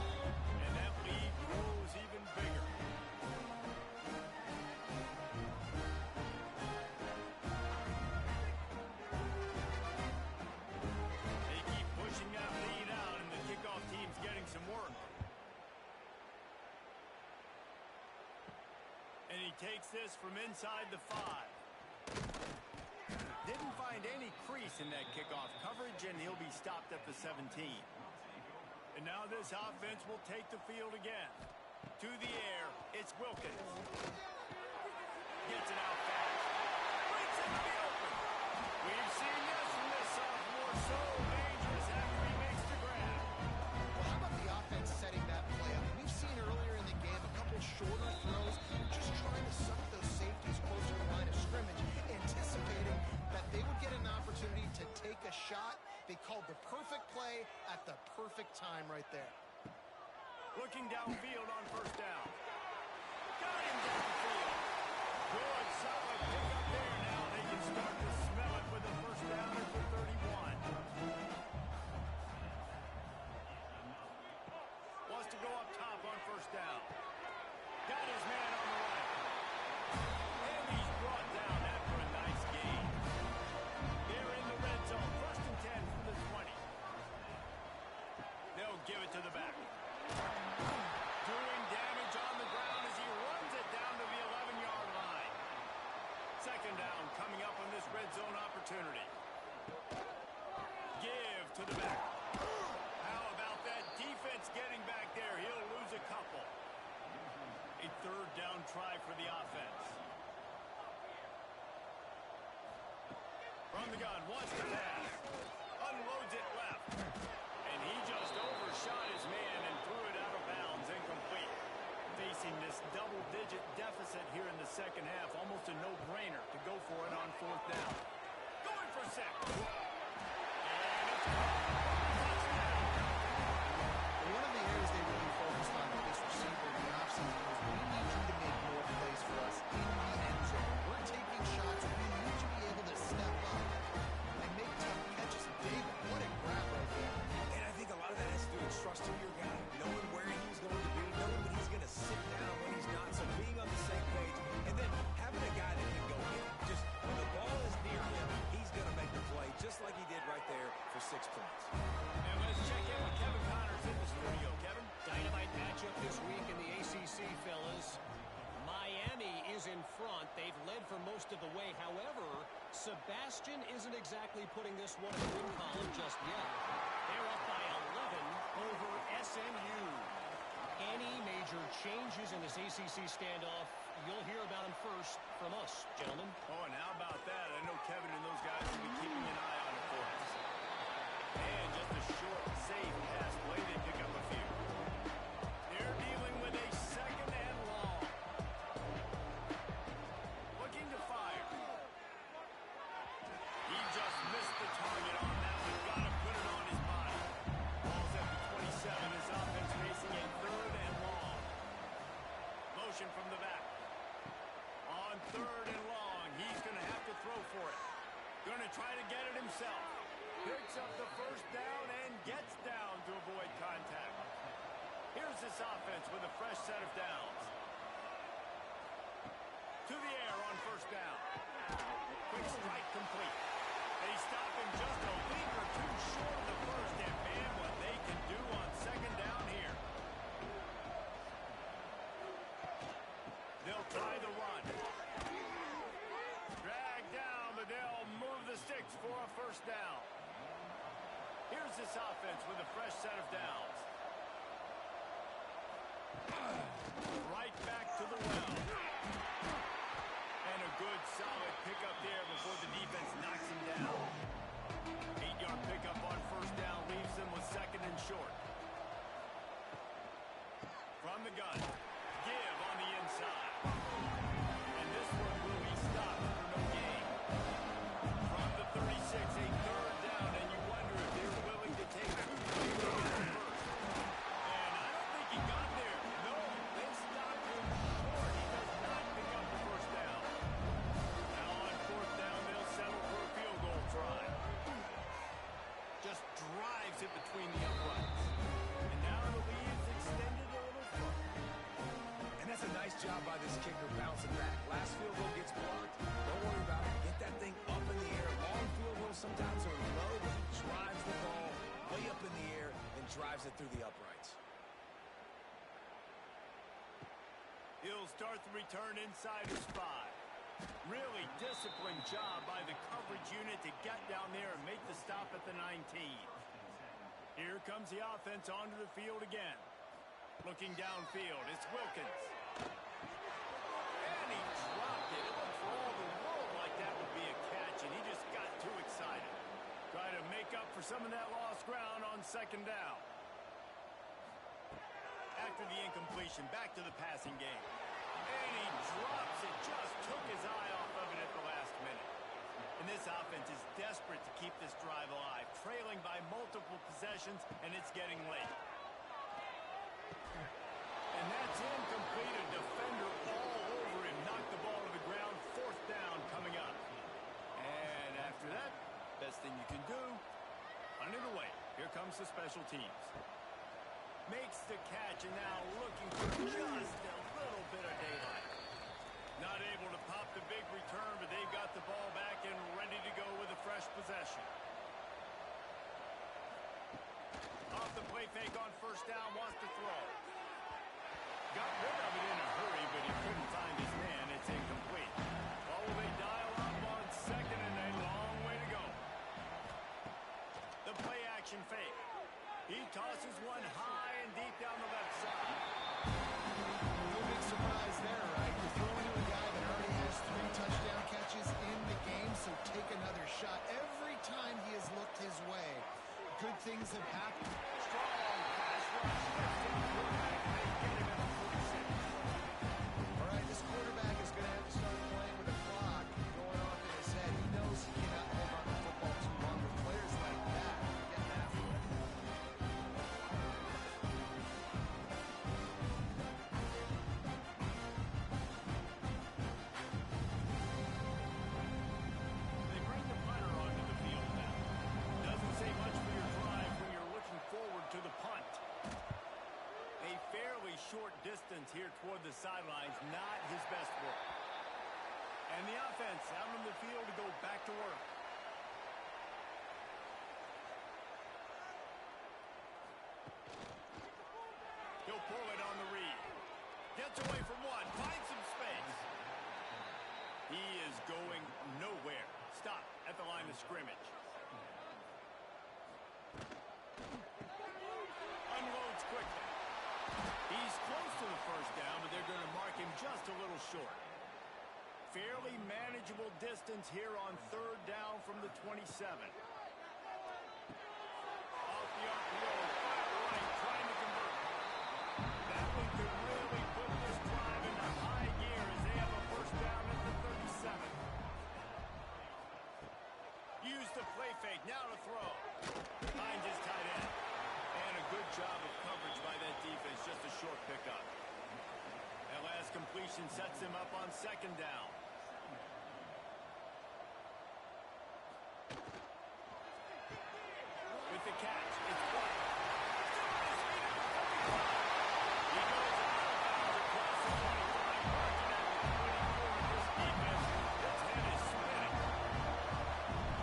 S1: And that lead grows even bigger. They keep pushing that lead out, and the kickoff team's getting some work. And he takes this from inside the 5. Didn't find any crease in that kickoff coverage, and he'll be stopped at the 17. And now this offense will take the field again. To the air, it's Wilkins. Gets it out fast. Breaks it to the open. We've seen this from this sophomore. So dangerous after he makes the grab.
S3: Well, how about the offense setting that play up? We've seen earlier in the game a couple shorter throws, just trying to suck those safeties closer to the line of scrimmage, anticipating that they would get an opportunity to take a shot. They called the perfect play at the perfect time right there.
S1: Looking downfield on 1st down. Got him downfield. Good, solid pick up there. Now they can start to smell it with a 1st down at the 31. Wants to go up top on 1st down. Got his man on the right. And he's brought down after a nice gain. They're in the red zone. 1st and 10 from the 20. They'll give it to the back. Doing damage on the ground as he runs it down to the 11-yard line. 2nd down coming up on this red zone opportunity. Give to the back. How about that defense getting back there? He'll lose a couple. A 3rd down try for the offense. From the gun, wants to pass. Unloads it left. And he just overshot his man and threw it out of bounds, incomplete. Facing this double-digit deficit here in the 2nd half, almost a no-brainer to go for it on 4th down. Going for 6. And it's caught. Touchdown.
S3: One of the areas
S5: is in front. They've led for most of the way. However, Sebastian isn't exactly putting this one in the win column just yet. They're up by 11 over SMU. Any major changes in this ACC standoff, you'll hear about them first from us, gentlemen.
S1: Oh, and how about that? I know Kevin and those guys will be keeping an eye on it for us. And just a short, safe pass play. They pick up a few. They're dealing with a second and long. Looking to fire. He just missed the target on that one. Got to put it on his body. Ball's at the 27. His offense facing a third and long. Motion from the back. On third and long, he's going to have to throw for it. Going to try to get it himself. Picks up the first down and gets down to avoid contact. Here's this offense with a fresh set of downs. To the air on first down. Quick strike complete. They stop him just a league or two short of the first, and man, what they can do on second down here. They'll try the run. Drag down, but they'll move the sticks for a first down. Here's this offense with a fresh set of downs. Right back to the well. And a good, solid pickup there before the defense knocks him down. 8-yard pickup on first down leaves them with second and short. From the gun. Give on the inside. And this one will be stopped for no gain. From the 36, a third down, and you wonder if they're willing to take two plays to get the first. And I don't think he got there. No, they stopped him short. He does not pick up the first down. Now on fourth down, they'll settle for a field goal try. Just drives it between the uprights. And now the lead's extended a little further.
S2: And that's a nice job by this kicker bouncing back. Last field goal gets blocked. Don't worry about it. Get that thing up in the air. Long field goals sometimes are low, but he drives the ball way up in the air and drives it through the uprights.
S1: He'll start the return inside his 5. Really disciplined job by the coverage unit to get down there and make the stop at the 19. Here comes the offense onto the field again. Looking downfield, it's Wilkins. And he dropped it. It looked for all the world like that would be a catch, and he just got too excited. Try to make up for some of that lost ground on second down. After the incompletion, back to the passing game. And he drops it. Just took his eye off of it at the last minute. And this offense is desperate to keep this drive alive, trailing by multiple possessions, and it's getting late. And that's incomplete. A defender all over him. Knocked the ball to the ground. Fourth down coming up. And after that, best thing you can do, punt it away. Here comes the special teams. Makes the catch, and now looking for just a little bit of daylight. Not able to pop the big return, but they've got the ball back and ready to go with a fresh possession. Off the play fake on first down, wants to throw. Got rid of it in a hurry, but he couldn't find his man. It's incomplete. Oh, they dial up on second, and a long way to go. The play action fake. He tosses one high and deep down the left side.
S3: No big surprise there, right? You're throwing to a guy that already has 3 touchdown catches in the game, so take another shot. Every time he has looked his way, good things have happened.
S1: Strong pass rush. They get him at the 46.
S3: All right, this quarterback is going to have to start playing with a clock going off in his head. He knows he cannot hold on to the football too long with players like that. Getting after it.
S1: They bring the punter onto the field now. Doesn't say much for your drive when you're looking forward to the punt. A fairly short distance here toward the sidelines, not his best work. And the offense out on the field to go back to work. He'll pull it on the read. Gets away from one, finds some space. going nowhere. Stop at the line of scrimmage. Unloads quickly. He's close to the first down, but they're going to mark him just a little short. Fairly manageable distance here on third down from the 27. Off the RPO, flat right, trying to convert. That one could really put this drive into high gear as they have a first down at the 37. Use the play fake, now to throw. Finds his tight end. And a good job of coverage by that defense, just a short pickup. That last completion sets him up on second down. With the catch, it's White. He goes out of bounds across the 25, marking at the 24 of this defense. This head is spinning.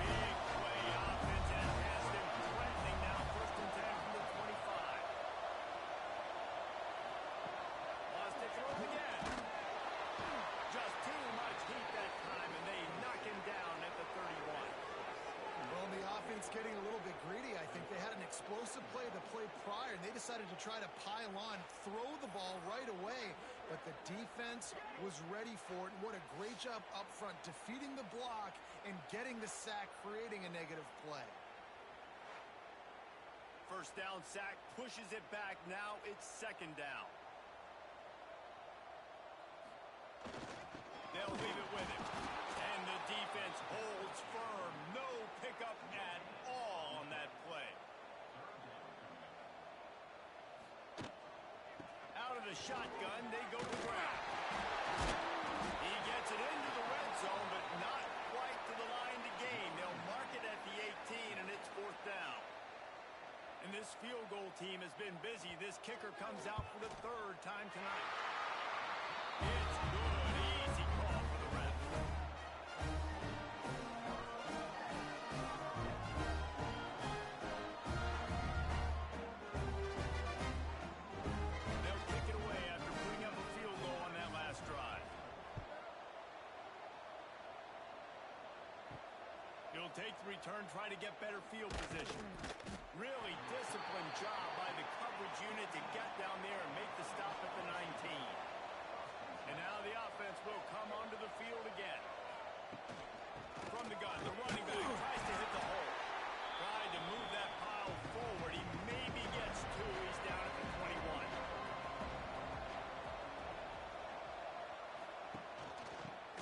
S1: Big play offense and has them threatening now. First and 10 from the 25. Lost it, throw again. Just too much heat that time, and they knock him down at the 31.
S3: Well, the offense getting a little bit greedy. I think they had an explosive play the play prior, and they decided to try to pile on, throw the ball right away, but the defense was ready for it. What a great job up front, defeating the block and getting the sack, creating a negative play.
S1: First down sack, pushes it back. Now it's second down. They'll leave it with him. And the defense holds firm. No pickup at all on that play. Out of the shotgun, they go to the ground. He gets it into the red zone, but not quite to the line to gain. They'll mark it at the 18, and it's fourth down. And this field goal team has been busy. This kicker comes out for the third time tonight. It's good. Easy call for the Reds. They'll kick it away after putting up a field goal on that last drive. He'll take the return, try to get better field position. Really disciplined job by the coverage unit to get down there and make the stop at the 19. And now the offense will come onto the field again. From the gun, the running back tries to hit the hole. Tried to move that pile forward. He maybe gets two. He's down at the 21.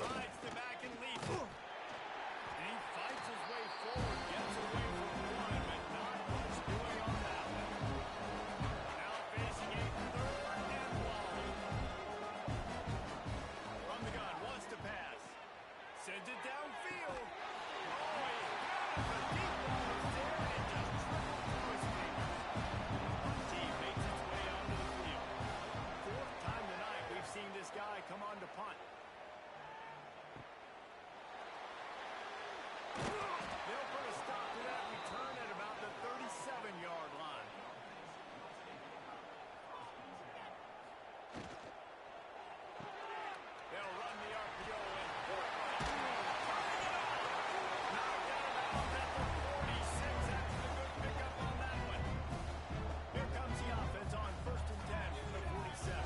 S1: Rides to back and leaps it. And he fights his way forward, gets away from one, but not much doing on that one. Now facing a third and long. From the gun, wants to pass. Sends it downfield. Oh, he had it. The deep ball was there, and it just trickled through his fingers. One team makes its way onto the field. Fourth time tonight we've seen this guy come on to punt. They'll put a stop to that return at about the 37-yard line. They'll run the RPO and knocked out of bounds at the 46 after the good pickup on that one. Here comes the offense on first and 10 from the 47.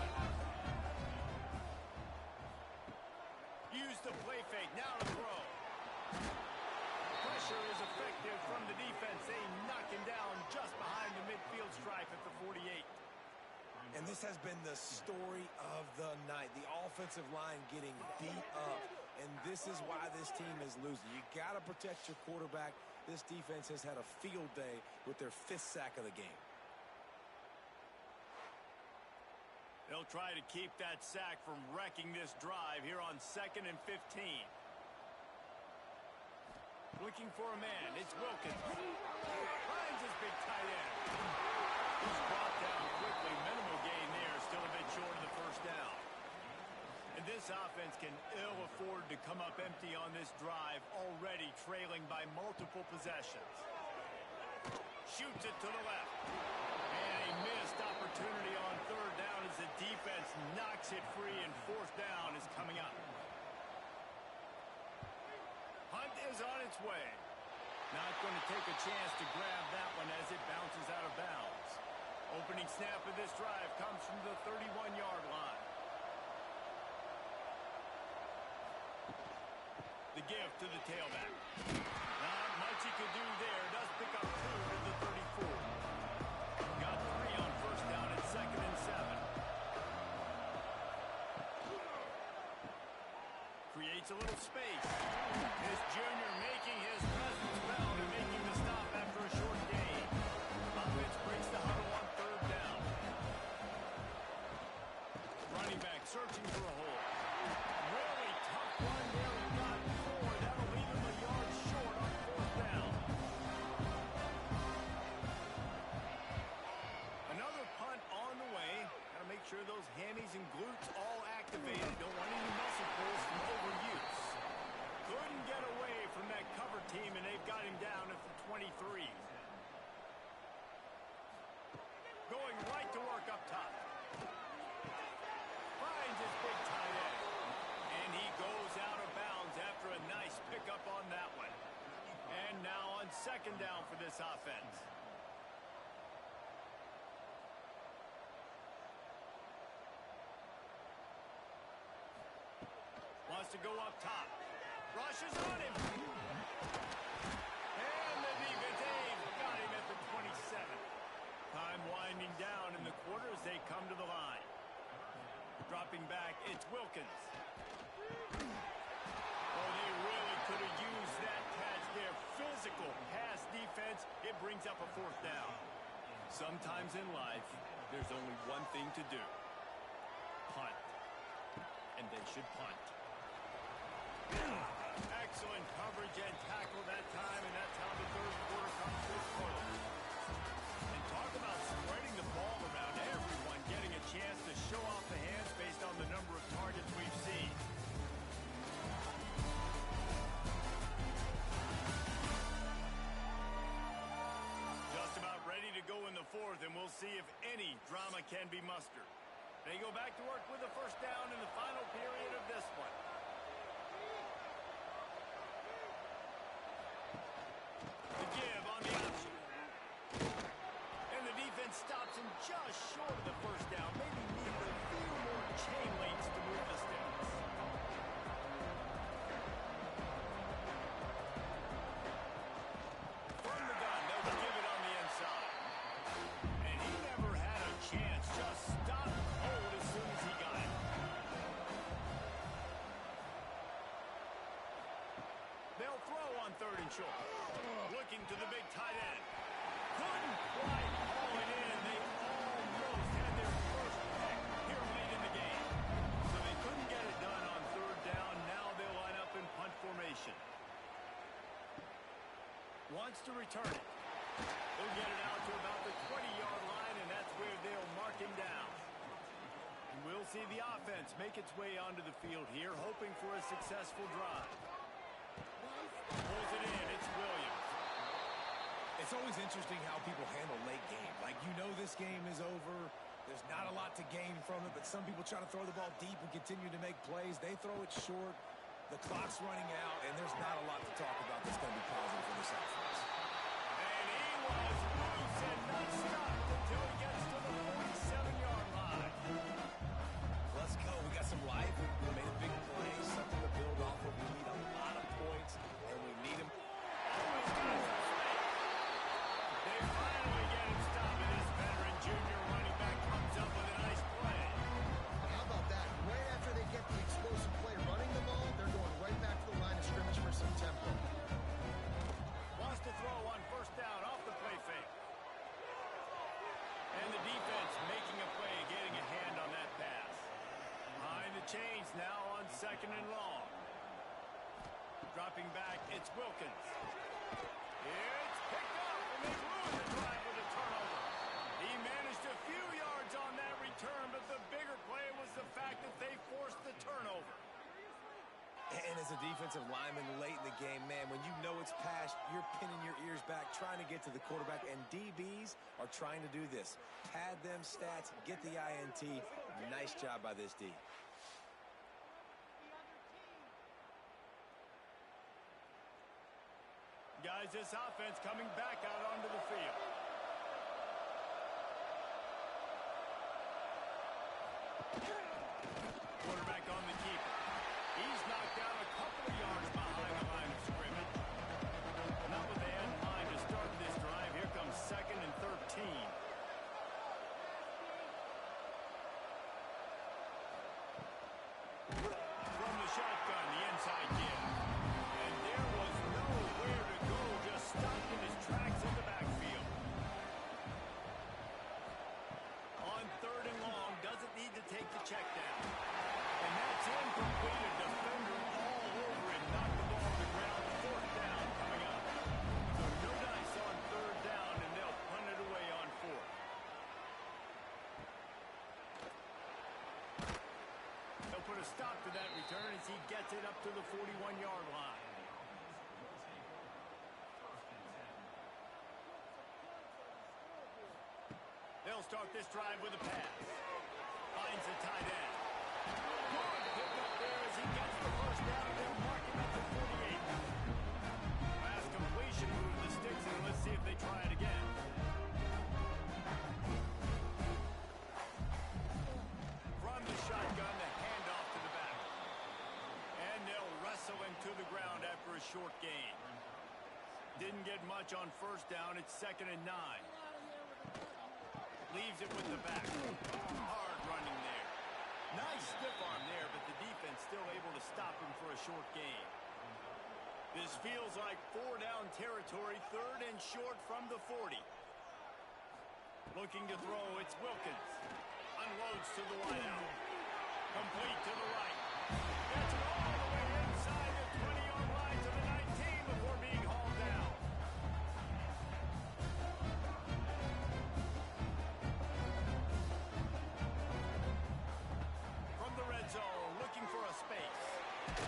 S1: Use the play fake, now to throw. Pressure is effective from the defense. They knock him down just behind the midfield stripe at the 48.
S2: And this has been the story of the night. The offensive line getting beat up. And this is why this team is losing. You got to protect your quarterback. This defense has had a field day with their 5th sack of the game.
S1: They'll try to keep that sack from wrecking this drive here on 2nd and 15. Looking for a man. It's Wilkins. Finds his big tight end. He's brought down quickly. Minimal gain there. Still a bit short of the first down. And this offense can ill afford to come up empty on this drive, already trailing by multiple possessions. Shoots it to the left. And a missed opportunity on third down as the defense knocks it free, and fourth down is coming up. is on its way. Not going to take a chance to grab that one as it bounces out of bounds. Opening snap of this drive comes from the 31-yard line. The give to the tailback. Not much he could do there. Does pick up 2 to the 34. Got 3 on first down at 2nd and 7. Creates a little space. This junior making his presence felt and making the stop after a short gain. Offense breaks the huddle on 3rd down. Running back searching for a hole. Really tough run there. He got 4. That'll leave him a yard short on 4th down. Another punt on the way. Got to make sure those hammies and glutes all activated. Don't want any muscle pulls from overuse. Couldn't get away from that cover team, and they've got him down at the 23. Going right to work up top. Finds his big tight end. And he goes out of bounds after a nice pickup on that one. And now on 2nd down for this offense. Wants to go up top. Rushes on him. And the defense got him at the 27. Time winding down in the quarter as they come to the line. Dropping back, it's Wilkins. Oh, they really could have used that catch there. Physical pass defense. It brings up a 4th down. Sometimes in life, there's only one thing to do. Punt. And they should punt. Excellent coverage and tackle that time, and that's how the 3rd quarter comes to a close. And talk about spreading the ball around, everyone getting a chance to show off the hands based on the number of targets we've seen. Just about ready to go in the 4th, and we'll see if any drama can be mustered. They go back to work with a 1st down in the final period of this one. The give on the option. And the defense stops him just short of the 1st down. Maybe needed a few more chain links to move the sticks. From the gun, they'll give it on the inside. And he never had a chance. Just stopped cold as soon as he got it. They'll throw on 3rd and short. Looking to the big tight end. Couldn't quite haul it in. They almost had their first pick here late in the game. So they couldn't get it done on 3rd down. Now they'll line up in punt formation. Wants to return it. They'll get it out to about the 20-yard line, and that's where they'll mark him down. And we'll see the offense make its way onto the field here, hoping for a successful drive. Pulls it in. It's Williams.
S2: It's always interesting how people handle late game. Like, you know this game is over. There's not a lot to gain from it, but some people try to throw the ball deep and continue to make plays. They throw it short. The clock's running out, and there's not a lot to talk about that's going to be positive for this offense.
S1: And he was loose and not stopped until he gets to the 47-yard line.
S2: Let's go. We got some life. We made a big play, something to build off of. We need a lot of points, and we need them.
S1: Always got some space. They finally get him stopped, and this veteran junior running back comes up with a nice play.
S3: How about that? Right after they get the explosive play running the ball, they're going right back to the line of scrimmage for some tempo.
S1: Wants to throw on 1st down off the play fake. And the defense making a play, getting a hand on that pass. Behind the chains now on 2nd and long. Dropping back, it's Wilkins. It's picked up, and they ruined the drive with a turnover. He managed a few yards on that return, but the bigger play was the fact that they forced the turnover.
S2: And as a defensive lineman late in the game, man, when you know it's past, you're pinning your ears back, trying to get to the quarterback, and DBs are trying to do this. Pad them stats, get the INT. Nice job by this D.
S1: guys, this offense coming back out onto the field. Quarterback on the keeper. He's knocked down a couple of yards behind the line of scrimmage. Not what they had in mind to start this drive. Here comes 2nd and 13. From the shotgun, the inside give. And there was nowhere to go, just stopped in his tracks in the backfield. On 3rd and long, doesn't need to take the check down. And that's incomplete. A defender all over it, knocked the ball on the ground. 4th down coming up. So no dice on 3rd down, and they'll punt it away on 4th. They'll put a stop to that return as he gets it up to the 41-yard line. They'll start this drive with a pass. Finds the tight end. Good pick up there as he gets the 1st down. They'll mark him at the 48. Last completion, move the sticks, and let's see if they try it again. From the shotgun, the handoff to the back. And they'll wrestle him to the ground after a short gain. Didn't get much on 1st down. It's 2nd and 9. Leaves it with the back. Hard running there. Nice stiff arm there, but the defense still able to stop him for a short gain. This feels like 4-down territory, 3rd and short from the 40. Looking to throw, it's Wilkins. Unloads to the wideout. Complete to the right. Gets it all the way inside the 20-yard line to the 19 before being hauled down. From the red zone, looking for a space.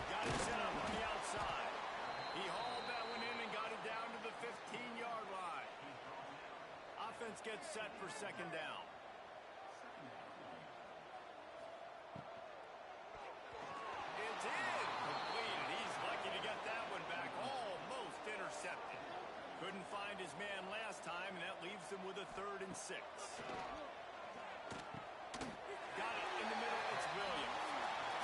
S1: Got it set up on the outside. He hauled that one in and got it down to the 15-yard line. Offense gets set for 2nd down. It's in. Completed. He's lucky to get that one back. Almost intercepted. Couldn't find his man last time, and that leaves him with a 3rd and 6. Got it in the middle. It's Williams.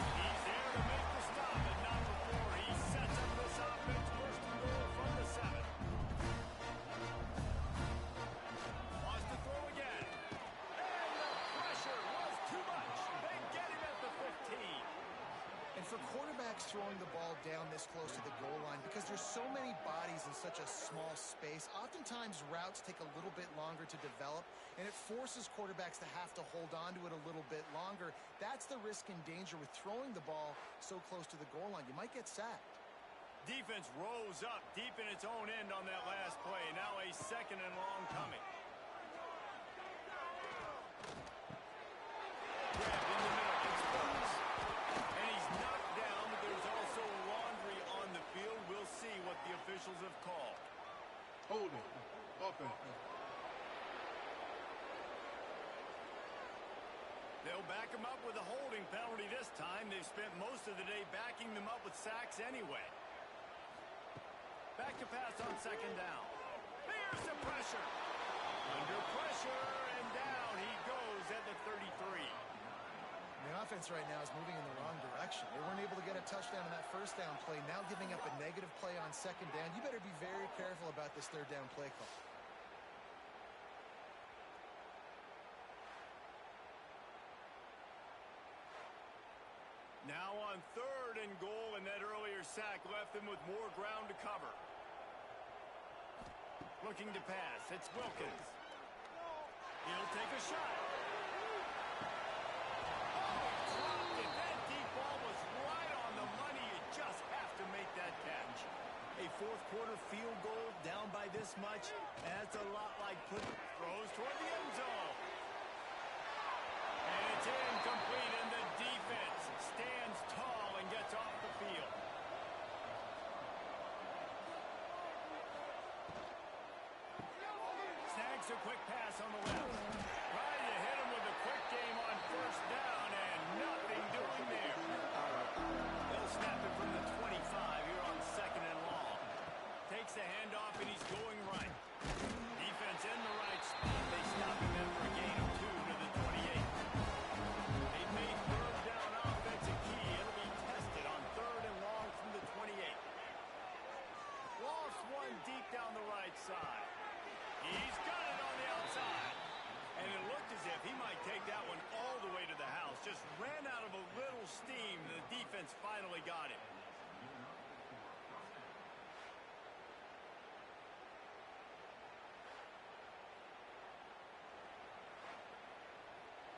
S1: He's there to make the stop, but not before. He sets up this offense. 1st and goal from the 7. Wants to throw again. And the pressure was too much. They get him at the 15.
S3: And for quarterbacks throwing the ball down this close to the goal line, because there's so many bodies in such a small space, oftentimes routes take a little bit longer to develop, and it forces quarterbacks to have to hold on to it a little bit longer. That's the risk and danger with throwing the ball so close to the goal line. You might get sacked.
S1: Defense rose up deep in its own end on that last play. Now a 2nd and long coming. Grab in the middle. It's Burks. And he's knocked down, but there's also laundry on the field. We'll see what the officials have called.
S4: Holding. Offense.
S1: They'll back him up with a holding penalty this time. They've spent most of the day backing them up with sacks anyway. Back to pass on 2nd down. There's the pressure. Under pressure, and down he goes at the 33.
S3: The offense right now is moving in the wrong direction. They weren't able to get a touchdown on that 1st down play. Now giving up a negative play on 2nd down. You better be very careful about this 3rd down play call.
S1: Now on 3rd and goal, and that earlier sack left them with more ground to cover. Looking to pass. It's Wilkins. He'll take a shot. Oh, dropped it. That deep ball was right on the money. You just have to make that catch. A 4th quarter field goal down by this much. That's a lot like throws toward the end zone. And it's incomplete, and the defense stands tall and gets off the field. Snags a quick pass on the left. Trying to hit him with a quick game on 1st down, and nothing doing there. They'll snap it from the 25 here on 2nd and long. Fakes the handoff, and he's going right. Defense in the right spot. They stop him after a gain of 2 to the 28. They made third down offense a key. It'll be tested on 3rd and long from the 28. Lost one deep down the right side. He's got it on the outside. And it looked as if he might take that one all the way to the house. Just ran out of a little steam. The defense finally got him.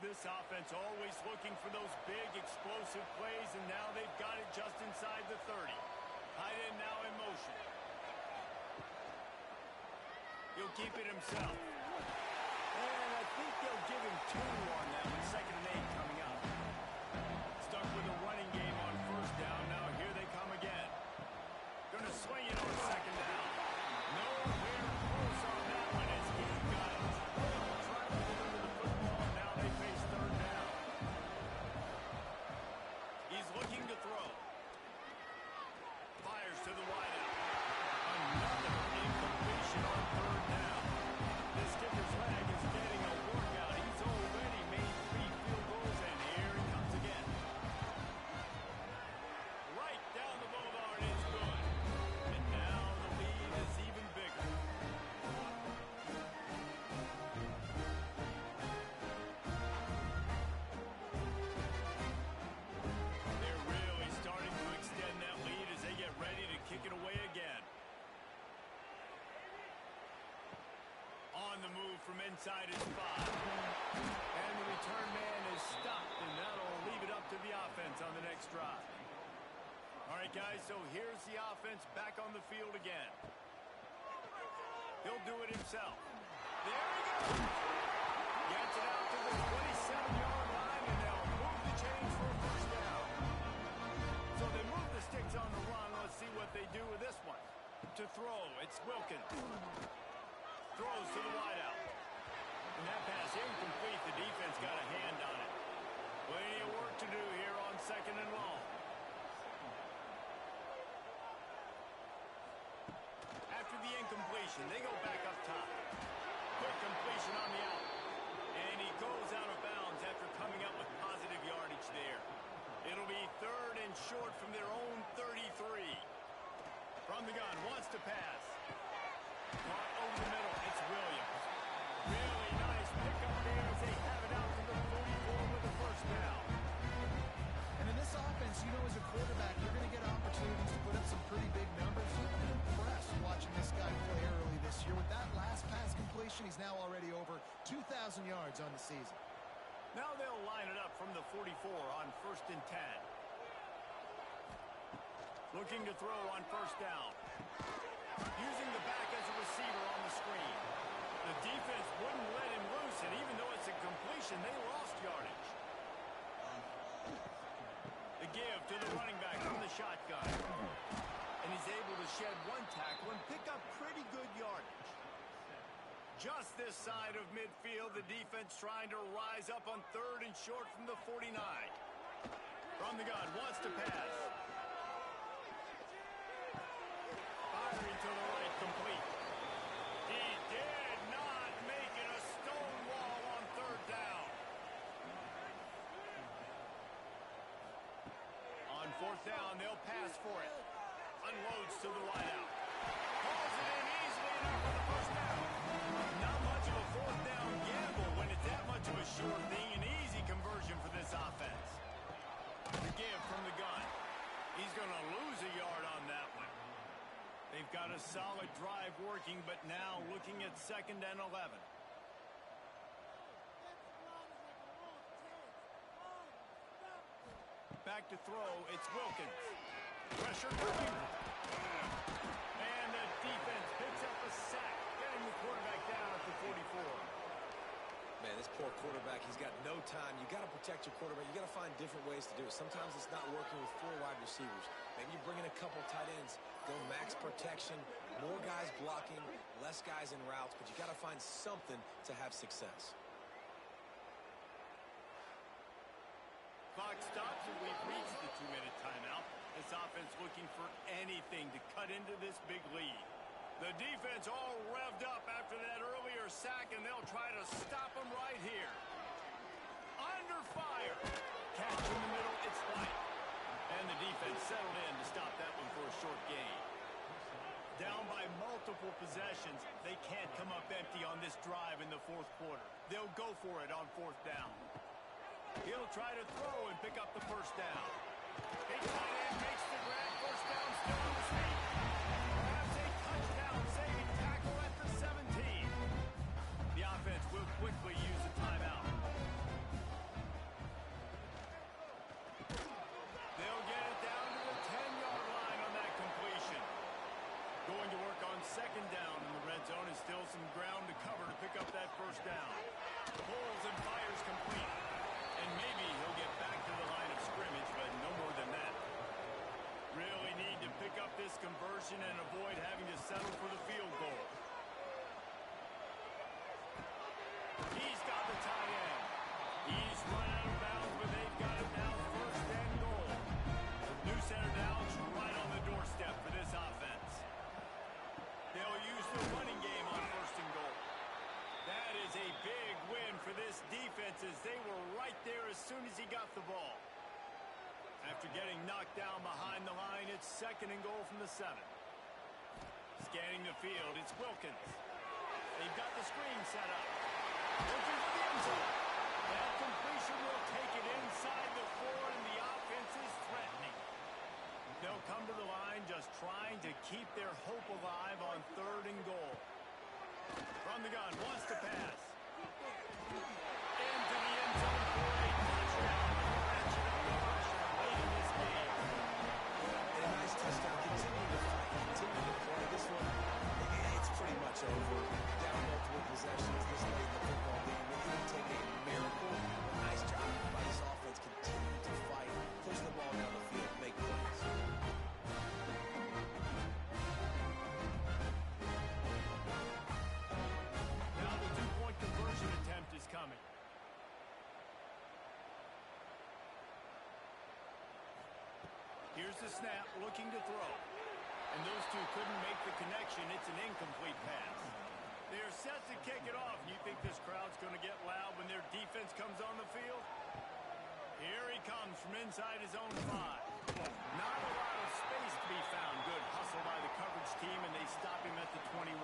S1: This offense always looking for those big, explosive plays, and now they've got it just inside the 30. Tight end now in motion. He'll keep it himself. And I think they'll give him 2 on that one. 2nd and 8 coming up. Stuck with a running game on 1st down. Now here they come again. Going to swing it on 2nd down. Nowhere close on that one as he got it. Trying to deliver the football. Now they face 3rd down. He's looking to throw. Fires to the wideout. Another incompletion on 3rd down. This kicker's leg is getting a workout. He's already made 3 field goals, and here he comes again. Right down the boulevard is good. And now the lead is even bigger. They're really starting to extend that lead as they get ready to kick it away again. On the move from inside his 5. And the return man is stopped, and that'll leave it up to the offense on the next drive. All right, guys, so here's the offense back on the field again. He'll do it himself. There he goes. Gets it out to the 27-yard line, and they'll move the chains for a 1st down. So they move the sticks on the run. Let's see what they do with this one. To throw, it's Wilkins. Throws to the wideout. And that pass incomplete. The defense got a hand on it. Plenty of work to do here on 2nd and long. After the incompletion, they go back up top. Quick completion on the out. And he goes out of bounds after coming up with positive yardage there. It'll be 3rd and short from their own 33. From the gun, wants to pass. Caught over the middle. It's Williams. Really nice pickup there as they have it out to the 44 with the 1st down.
S3: And in this offense, you know, as a quarterback, you're going to get opportunities to put up some pretty big numbers. You've been impressed watching this guy play early this year. With that last pass completion, he's now already over 2,000 yards on the season.
S1: Now they'll line it up from the 44 on 1st and 10. Looking to throw on 1st down. Using the back as a receiver on the screen. The defense wouldn't let him loose, and even though it's a completion, they lost yardage. The give to the running back from the shotgun. And he's able to shed 1 tackle and pick up pretty good yardage. Just this side of midfield, the defense trying to rise up on 3rd and short from the 49. From the gun, wants to pass. Firing to the right, complete. He did not make it a stone wall on 3rd down. On 4th down, they'll pass for it. Unloads to the wideout. Calls it in easily enough for the 1st down. Not much of a 4th down gamble when it's that much of a sure thing. An easy conversion for this offense. The give from the gun. He's going to lose a yard on that one. They've got a solid drive working, but now looking at 2nd and 11. Back to throw, it's Wilkins. Pressure coming. And the defense picks up a sack, getting the quarterback down at the 44.
S2: Man, this poor quarterback, he's got no time. You got to protect your quarterback. You got to find different ways to do it. Sometimes it's not working with 4 wide receivers. Maybe you bring in a couple tight ends, go max protection, more guys blocking, less guys in routes, but you got to find something to have success.
S1: Clock stops, and we've reached the 2-minute timeout. This offense looking for anything to cut into this big lead. The defense all revved up after that earlier sack, and they'll try to stop them right here. Under fire. Catch in the middle, it's light. And the defense settled in to stop that one for a short gain. Down by multiple possessions, they can't come up empty on this drive in the fourth quarter. They'll go for it on fourth down. He'll try to throw and pick up the first down. Big tight end makes the grab. First down, still on his feet. Perhaps a touchdown-saving tackle at the 17. The offense will quickly use a timeout. They'll get it down to the 10-yard line on that completion. Going to work on second down in the red zone is still some ground to cover to pick up that first down. Pulls and fires complete. And maybe he'll get back to the line of scrimmage, but no more than that. Really need to pick up this conversion and avoid having to settle for the field goal. He's got the tight end. He's run out of bounds, but they've got it now first and goal. New center down's right on the doorstep for this offense. They'll use the running game on first and goal. That is a big win for this defense as they were right there as soon as he got the ball. After getting knocked down behind the line, it's second and goal from the 7. Scanning the field, it's Wilkins. They've got the screen set up. Looking for the end zone. That completion will take it inside the 4, and the offense is threatening. They'll come to the line just trying to keep their hope alive on third and goal. From the gun, wants to pass. Into the end zone for a touchdown. Ratchet up the pressure late in this game.
S2: And a nice touchdown. Continue to fight. Continue to play. This one, it's pretty much over. Down multiple possessions this late in the football game. It would take a miracle. Nice job by this offense. Continue to fight. Push the ball down the field. Make plays.
S1: Now the two-point conversion attempt is coming. Here's the snap, looking to throw. And those two couldn't make the connection. It's an incomplete pass. They're set to kick it off. You think this crowd's going to get loud when their defense comes on the field? Here he comes from inside his own 5. Not a lot of space to be found. Good hustle by the coverage team, and they stop him at the 21.